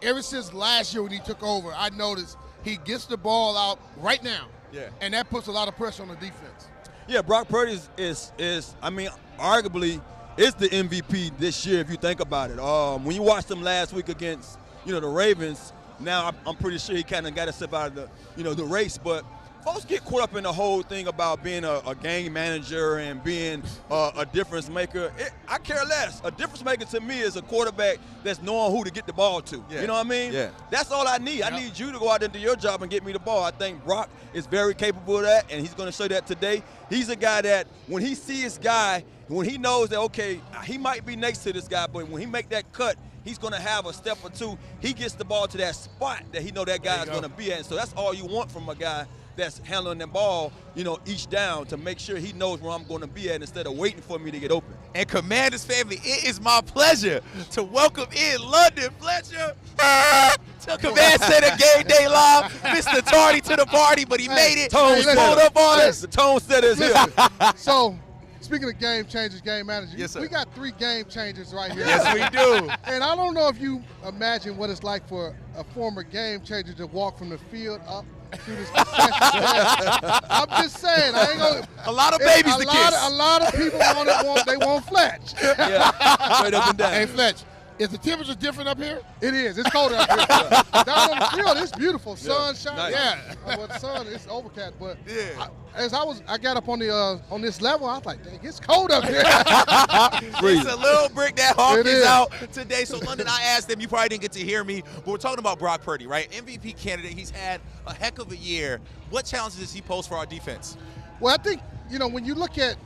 ever since last year when he took over, I noticed he gets the ball out right now. Yeah. And that puts a lot of pressure on the defense. Yeah, Brock Purdy is arguably is the MVP this year if you think about it. When you watched him last week against, the Ravens, now I'm pretty sure he kind of got himself out of the race, but folks get caught up in the whole thing about being a game manager and being a difference maker. I care less. A difference maker to me is a quarterback that's knowing who to get the ball to. Yeah. You know what I mean? Yeah. That's all I need. Yep. I need you to go out there and do your job and get me the ball. I think Brock is very capable of that, and he's going to show that today. He's a guy that when he sees his guy, when he knows that, okay, he might be next to this guy, but when he make that cut, he's going to have a step or two. He gets the ball to that spot that he know that guy is going to be at. And so that's all you want from a guy that's handling the ball, each down to make sure he knows where I'm going to be at instead of waiting for me to get open. And Commanders family, it is my pleasure to welcome in London Fletcher to Command Center Game Day Live. Mr. Tardy to the party, but he made it. He pulled up on us. The tone setter is here. So, speaking of game changers, game managers, yes, sir. We got 3 game changers right here. Yes, we do. And I don't know if you imagine what it's like for a former game changer to walk from the field up through this concession stand. I'm just saying, I ain't gonna. A lot of babies to kiss. A lot of people want Fletch. Yeah, straight up and down. Hey, Fletch, is the temperature different up here? It is. It's colder up here. Down on the field, it's beautiful. Sunshine. Nice. Yeah. But the sun, it's overcast. But yeah. I got up on this level, I was like, dang, it's cold up here. It's a little brick that Hawk is out today. So, London, I asked them, you probably didn't get to hear me, but we're talking about Brock Purdy, right? MVP candidate. He's had a heck of a year. What challenges does he pose for our defense? Well, I think, when you look at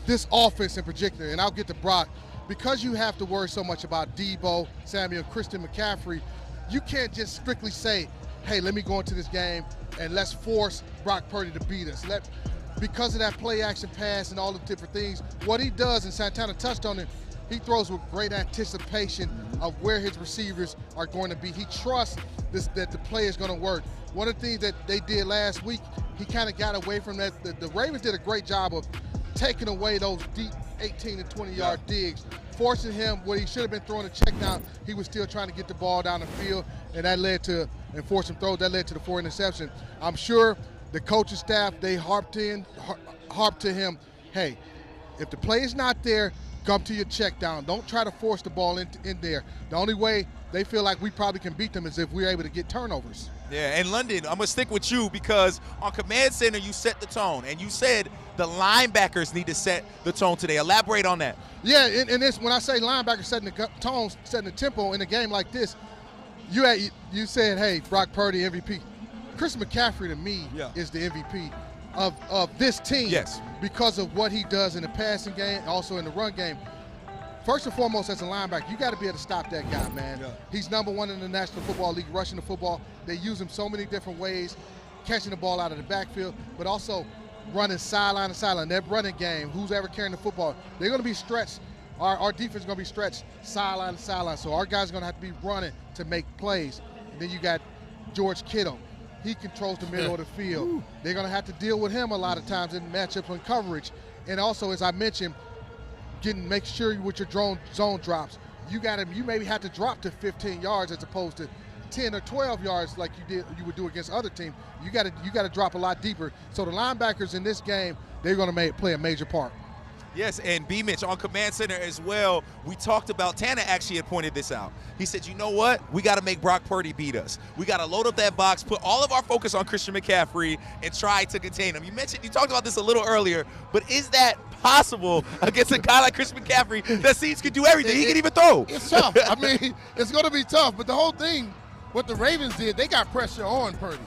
this offense in particular, and I'll get to Brock, because you have to worry so much about Debo, Samuel, Christian McCaffrey, you can't just strictly say, hey, let me go into this game and let's force Brock Purdy to beat us. Because of that play action pass and all the different things, what he does, and Santana touched on it, he throws with great anticipation of where his receivers are going to be. He trusts that the play is going to work. One of the things that they did last week, he kind of got away from that. The Ravens did a great job of taking away those deep 18 to 20-yard digs, forcing him where he should have been throwing a check down. He was still trying to get the ball down the field, and that led to, and force him throws, that led to the 4 interception. I'm sure the coaching staff, they harped to him, hey, if the play is not there, come to your check down. Don't try to force the ball in there. The only way they feel like we probably can beat them is if we're able to get turnovers. Yeah, and London, I'm going to stick with you because on Command Center, you set the tone, and you said the linebackers need to set the tone today. Elaborate on that. Yeah, and this, when I say linebackers setting the tone, setting the tempo in a game like this, you said, hey, Brock Purdy, MVP. Chris McCaffrey, to me, is the MVP of this team because of what he does in the passing game, also in the run game. First and foremost, as a linebacker, you got to be able to stop that guy, man. He's #1 in the National Football League, rushing the football. They use him so many different ways, catching the ball out of the backfield, but also running sideline to sideline. That running game, who's ever carrying the football, they're going to be stretched. Our defense is going to be stretched sideline to sideline, so our guys are going to have to be running to make plays. And then you got George Kittle. He controls the middle of the field. They're going to have to deal with him a lot of times in matchups on coverage. And also, as I mentioned, make sure with your zone drops, you maybe have to drop to 15 yards as opposed to 10 or 12 yards like you would do against other teams. You got to drop a lot deeper. So the linebackers in this game, they're going to play a major part. Yes, and B. Mitch on Command Center as well. We talked about, Tana actually had pointed this out. He said, you know what? We got to make Brock Purdy beat us. We got to load up that box, put all of our focus on Christian McCaffrey, and try to contain him. You talked about this a little earlier, but is that possible against a guy like Christian McCaffrey that seems could do everything? He can even throw. It's tough. I mean, it's going to be tough, but the whole thing, what the Ravens did, they got pressure on Purdy.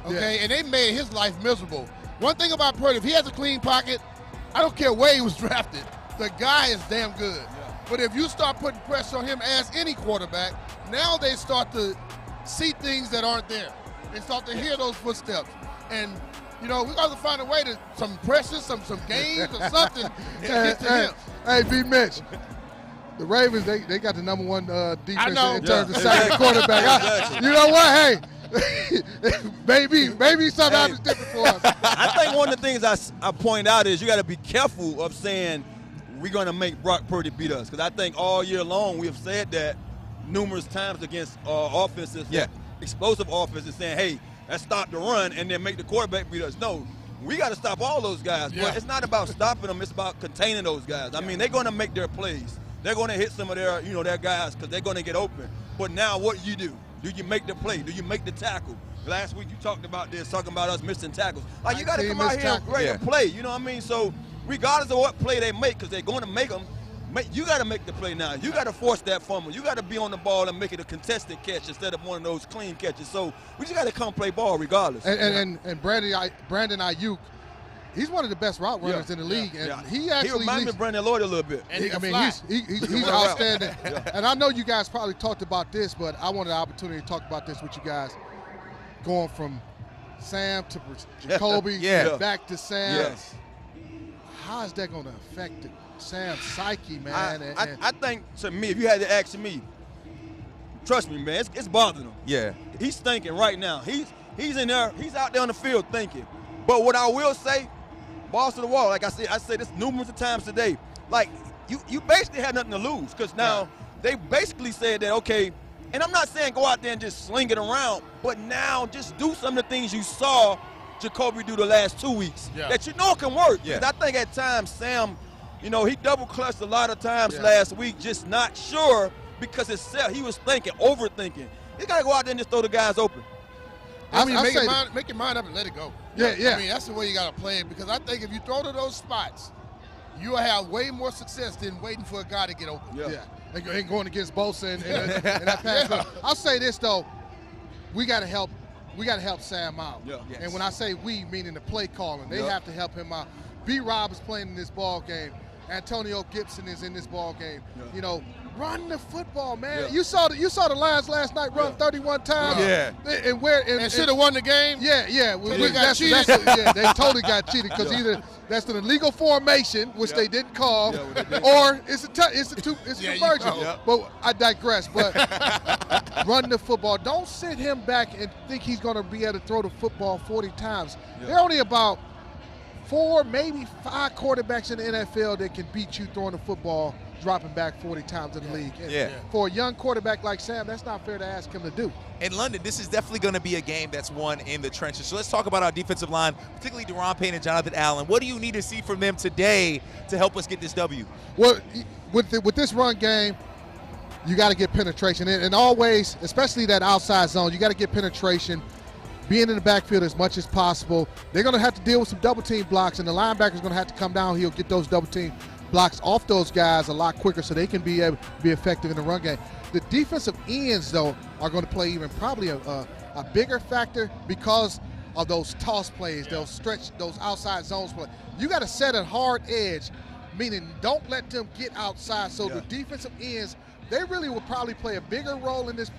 Okay, and they made his life miserable. One thing about Purdy, if he has a clean pocket, I don't care where he was drafted, the guy is damn good. But if you start putting pressure on him as any quarterback, now they start to see things that aren't there. They start to hear those footsteps. And, we got to find a way to, some pressure, some games or something to get to him. Hey, B. Mitch. The Ravens, they got the #1 defense in terms of sacking quarterback. You know what? Hey, maybe something happens different for us. I think one of the things I point out is you got to be careful of saying we're going to make Brock Purdy beat us, because I think all year long we have said that numerous times against offenses, explosive offenses, saying, hey, let's stop the run and then make the quarterback beat us. No, we got to stop all those guys. But it's not about stopping them. It's about containing those guys. I mean, they're going to make their plays. They're going to hit some of their, their guys because they're going to get open. But now what do? Do you make the play? Do you make the tackle? Last week you talked about this, talking about us missing tackles. Like, you got to come out here and ready to play. You know what I mean? So regardless of what play they make, because they're going to make them, you got to make the play now. You got to force that fumble. You got to be on the ball and make it a contested catch instead of one of those clean catches. So we just got to come play ball regardless. And Brandon Ayuk, he's one of the best route runners in the league. And he reminds me of Brandon Lloyd a little bit. And he's outstanding. And I know you guys probably talked about this, but I wanted the opportunity to talk about this with you guys. Going from Sam to Jacoby, back to Sam. Yes. How is that going to affect Sam's psyche, man? I think, to me, if you had to ask me, trust me, man, it's bothering him. Yeah. He's thinking right now. He's in there. He's out there on the field thinking. But what I will say, balls to the wall. Like I said this numerous times today. Like, you basically had nothing to lose, because now they basically said that, okay, and I'm not saying go out there and just sling it around, but now just do some of the things you saw Jacoby do the last 2 weeks that can work. Because I think at times Sam, he double-clutched a lot of times last week, just not sure because he was overthinking. You got to go out there and just throw the guys open. I mean, make your mind up and let it go. Yeah. I mean, that's the way you got to play it, because I think if you throw to those spots, you'll have way more success than waiting for a guy to get open. Yeah. And going against Bosa and that pass. I'll say this, though. We got to help Sam out. Yes. And when I say we, meaning the play calling, they have to help him out. B. Rob is playing in this ball game. Antonio Gibson is in this ball game. Yeah. You know, run the football, man. Yeah. You saw the Lions last night run 31 times. Yeah. And should have won the game. Yeah. We got cheated. Yeah, they totally got cheated because either that's an illegal formation, which they didn't call, or it's a conversion. But I digress. But run the football. Don't sit him back and think he's going to be able to throw the football 40 times. There are only about 4, maybe 5 quarterbacks in the NFL that can beat you throwing the football, dropping back 40 times in the league. And for a young quarterback like Sam, that's not fair to ask him to do. In London, this is definitely going to be a game that's won in the trenches. So let's talk about our defensive line, particularly Deron Payne and Jonathan Allen. What do you need to see from them today to help us get this W? Well, with this run game, you got to get penetration. And always, especially that outside zone, you got to get penetration, being in the backfield as much as possible. They're going to have to deal with some double-team blocks, and the linebacker's going to have to come down. He'll get those double-team blocks off those guys a lot quicker so they can be able to be effective in the run game. The defensive ends, though, are going to play even probably a bigger factor because of those toss plays, those stretch, those outside zones play. You got to set a hard edge, meaning don't let them get outside. So the defensive ends, they really will probably play a bigger role in this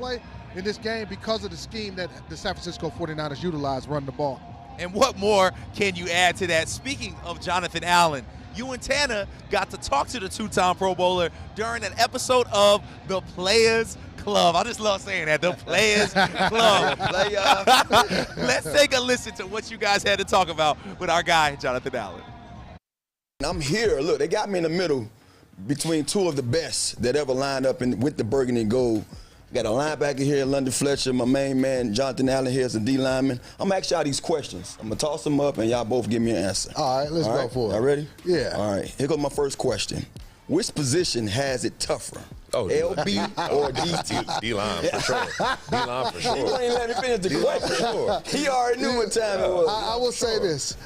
game because of the scheme that the San Francisco 49ers utilize running the ball. And what more can you add to that? Speaking of Jonathan Allen, you and Tana got to talk to the 2-time Pro Bowler during an episode of The Players Club. I just love saying that, The Players Club. Let's take a listen to what you guys had to talk about with our guy, Jonathan Allen. I'm here. Look, they got me in the middle between two of the best that ever lined up with the burgundy and gold. Got a linebacker here, London Fletcher. My main man, Jonathan Allen, here is a D lineman. I'm going to ask y'all these questions. I'm going to toss them up, and y'all both give me an answer. All right, let's go for it. Y'all ready? Yeah. All right, here goes my first question. Which position has it tougher? LB or DT? D-line for sure. D-line for sure. He ain't let me finish the question. He already knew what time it was. I will say this.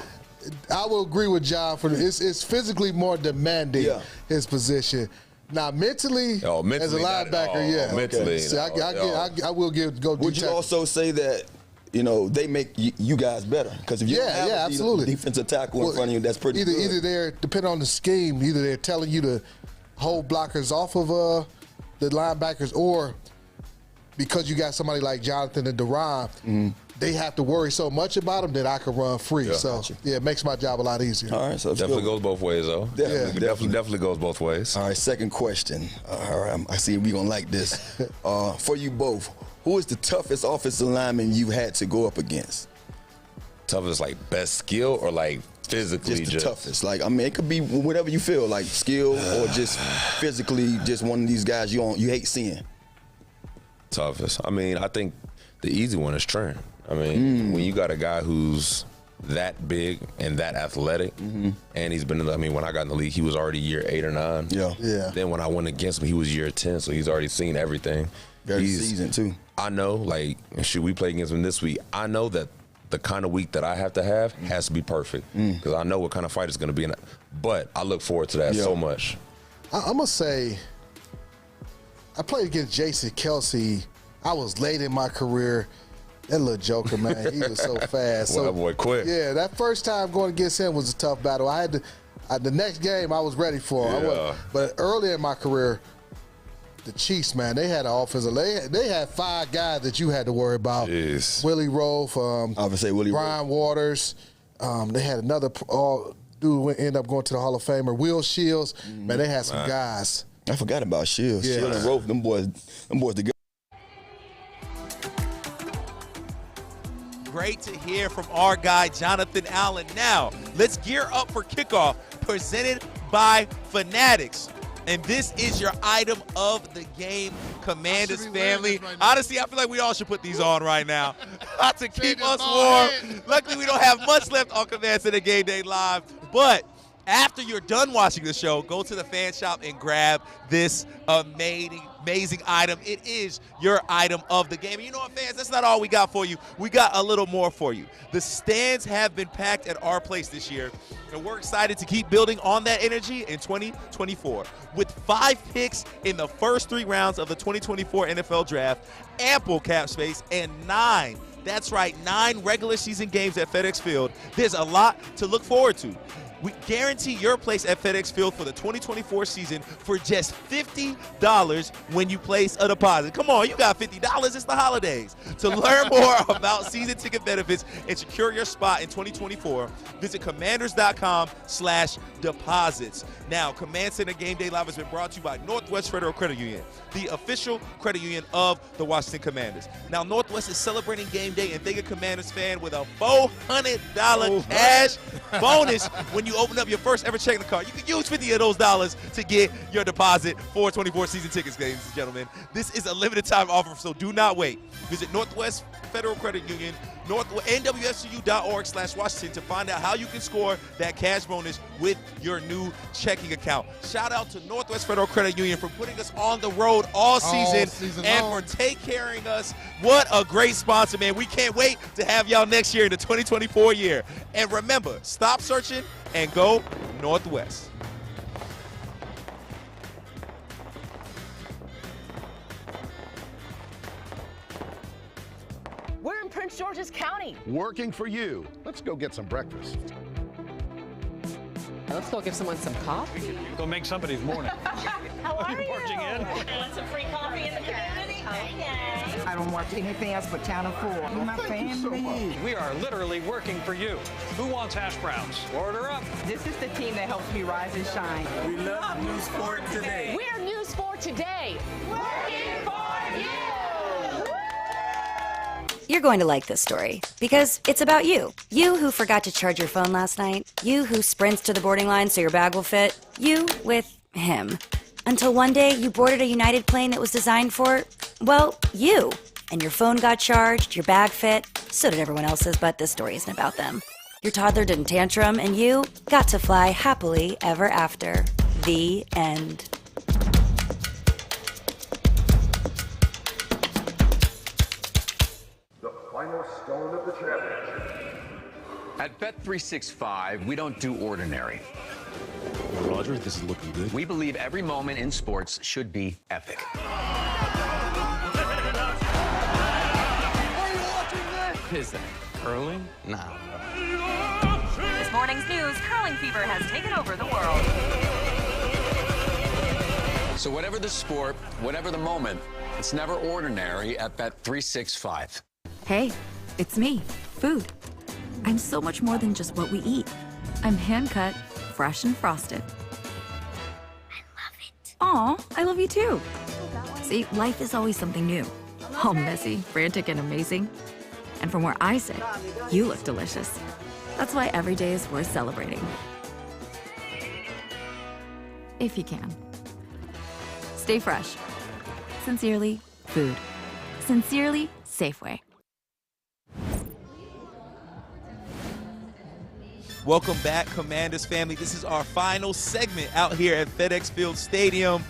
I will agree with John. It's physically more demanding, his position. Now, mentally, as a linebacker, mentally. So I will go. Would you also say that, they make you guys better? Because if you don't have absolutely. defensive tackle in front of you, that's pretty good. Either they're, depending on the scheme, either they're telling you to hold blockers off of the linebackers, or because you got somebody like Jonathan and Deron, they have to worry so much about them that I can run free. It makes my job a lot easier. All right, so definitely goes both ways, though. Definitely goes both ways. All right, second question. All right, I see we're going to like this. For you both, who is the toughest offensive lineman you had to go up against? Toughest, like best skill or like physically? Just the toughest. Like, I mean, it could be whatever you feel, like skill or just physically, just one of these guys you hate seeing. Toughest. I mean, I think the easy one is Trent. I mean, when you got a guy who's that big and that athletic, and he's been when I got in the league, he was already year 8 or 9. Yeah. Then when I went against him, he was year 10, so he's already seen everything. Very seasoned, too. I know, we play against him this week. I know that the kind of week that I have to have has to be perfect because I know what kind of fight it's going to be. But I look forward to that so much. I'm going to say, I played against Jason Kelsey. I was late in my career. That little joker, man, he was so fast. Well, that boy quick. Yeah, that first time going against him was a tough battle. I had to. The next game, I was ready for him. But earlier in my career, the Chiefs, man, they had an offensive. They had 5 guys that you had to worry about. Jeez. Willie Rofe, I would say Willie Brian Waters. They had another dude who ended up going to the Hall of Famer, Will Shields. Man, they had some guys. I forgot about Shields. Yeah. Shields and Rofe, them boys together. Great to hear from our guy, Jonathan Allen. Now, let's gear up for kickoff, presented by Fanatics. And this is your item of the game, Commanders family. Honestly, I feel like we all should put these on right now to keep us warm. Luckily, we don't have much left on Command Center Game Day Live. But after you're done watching the show, go to the fan shop and grab this amazing item. It is your item of the game. And you know what, fans? That's not all we got for you. We got a little more for you. The stands have been packed at our place this year, and we're excited to keep building on that energy in 2024. With 5 picks in the first 3 rounds of the 2024 NFL Draft, ample cap space, and 9 regular season games at FedEx Field, there's a lot to look forward to. We guarantee your place at FedEx Field for the 2024 season for just $50 when you place a deposit. Come on, you got $50. It's the holidays. To learn more about season ticket benefits and secure your spot in 2024, visit commanders.com/deposits. Now, Command Center Game Day Live has been brought to you by Northwest Federal Credit Union, the official credit union of the Washington Commanders. Now, Northwest is celebrating Game Day, and thank a Commanders fan with a $400 cash bonus when you open up your first ever checking account. You can use 50 of those dollars to get your deposit for 24 season tickets, ladies and gentlemen. This is a limited time offer, so do not wait. Visit Northwest Federal Credit Union, nwfcu.org/Washington to find out how you can score that cash bonus with your new checking account. Shout out to Northwest Federal Credit Union for putting us on the road all season and for take caring us. What a great sponsor, man. We can't wait to have y'all next year in the 2024 year. And remember, stop searching and go Northwest. We're in Prince George's County. Working for you. Let's go get some breakfast. Let's go give someone some coffee. Go make somebody's morning. How are you? Barging in. Want some free coffee in the community? Okay. I don't want anything else but town of four. You're my family. We are literally working for you. Who wants hash browns? Order up. This is the team that helps me rise and shine. We love News Sport Today. We're News Sport Today. Working for you. You're going to like this story because it's about you. You who forgot to charge your phone last night. You who sprints to the boarding line so your bag will fit. You with him. Until one day you boarded a United plane that was designed for, well, you. And your phone got charged, your bag fit, so did everyone else's, but this story isn't about them. Your toddler didn't tantrum, and you got to fly happily ever after. The end. Final stone of the championship. At Bet365, we don't do ordinary. Roger, this is looking good. We believe every moment in sports should be epic. Is that curling? Nah. This morning's news, curling fever has taken over the world. So whatever the sport, whatever the moment, it's never ordinary at Bet365. Hey, it's me, Food. I'm so much more than just what we eat. I'm hand-cut, fresh and frosted. I love it. Aw, I love you too. See, life is always something new. All messy, frantic, and amazing. And from where I sit, you look delicious. That's why every day is worth celebrating. If you can. Stay fresh. Sincerely, Food. Sincerely, Safeway. Welcome back, Commanders family. This is our final segment out here at FedEx Field Stadium.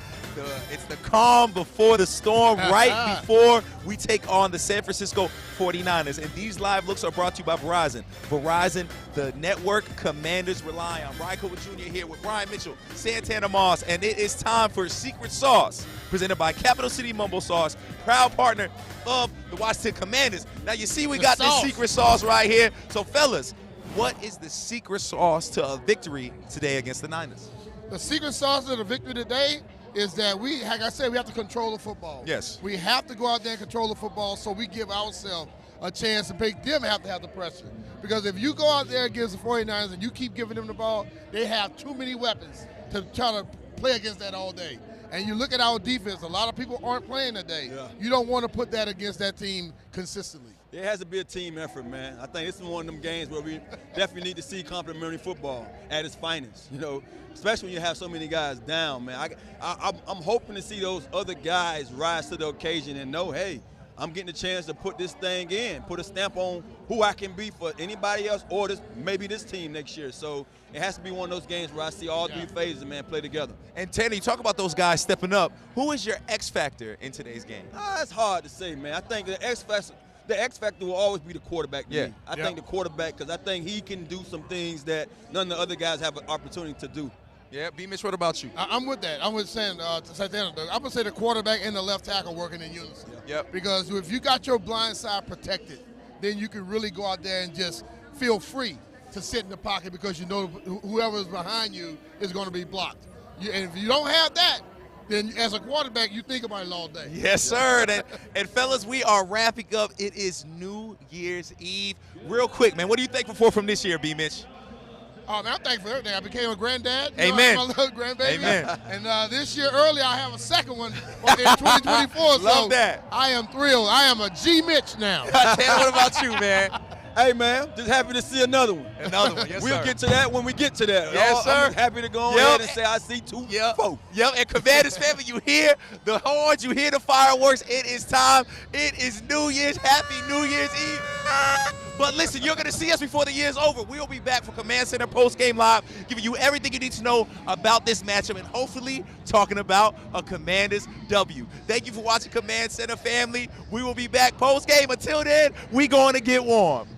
It's the calm before the storm, right before we take on the San Francisco 49ers. And these live looks are brought to you by Verizon. Verizon, the network Commanders rely on. Brian Cooper Jr. here with Brian Mitchell, Santana Moss, and it is time for Secret Sauce, presented by Capital City Mumble Sauce, proud partner of the Washington Commanders. Now, you see we got this secret sauce right here. So, fellas, what is the secret sauce to a victory today against the Niners? The secret sauce to the victory today is that we, like I said, we have to control the football. Yes. We have to go out there and control the football so we give ourselves a chance to make them have to have the pressure. Because if you go out there against the 49ers and you keep giving them the ball, they have too many weapons to try to play against that all day. And you look at our defense, a lot of people aren't playing today. Yeah. You don't want to put that against that team consistently. It has to be a team effort, man. I think this is one of them games where we definitely need to see complementary football at its finest, you know, especially when you have so many guys down, man. I'm hoping to see those other guys rise to the occasion and know, hey, I'm getting a chance to put this thing in, put a stamp on who I can be for anybody else or maybe this team next year. So it has to be one of those games where I see all three phases, man, play together. And Tanner, you talk about those guys stepping up. Who is your X factor in today's game? It's hard to say, man. I think the X factor will always be the quarterback to me. I think the quarterback, because I think he can do some things that none of the other guys have an opportunity to do. Yeah, B-Mitch, what about you? I'm with that. I'm with saying, I'm going to say the quarterback and the left tackle working in unison. Yep. Because if you got your blind side protected, then you can really go out there and just feel free. to sit in the pocket because you know whoever is behind you is going to be blocked. And if you don't have that, then as a quarterback, you think about it all day. Yes, sir. And fellas, we are wrapping up. It is New Year's Eve. Real quick, man, what are you thankful for from this year, B. Mitch? Oh, man, I'm thankful for everything. I became a granddad. Amen. My little grandbaby. Amen. And this year early, I have a second one in 2024. Love that. I am thrilled. I am a G. Mitch now. Taylor, what about you, man? Hey, man, just happy to see another one. Another one, yes, We'll sir. get to that when we get to that. Yes, sir. I'm happy to go on ahead and say I see 2, 4. Yep, and Commanders family, you hear the horns, you hear the fireworks. It is time. It is New Year's. Happy New Year's Eve. But listen, you're going to see us before the year's over. We'll be back for Command Center Post-Game Live, giving you everything you need to know about this matchup and hopefully talking about a Commanders W. Thank you for watching Command Center family. We will be back post-game. Until then, we going to get warm.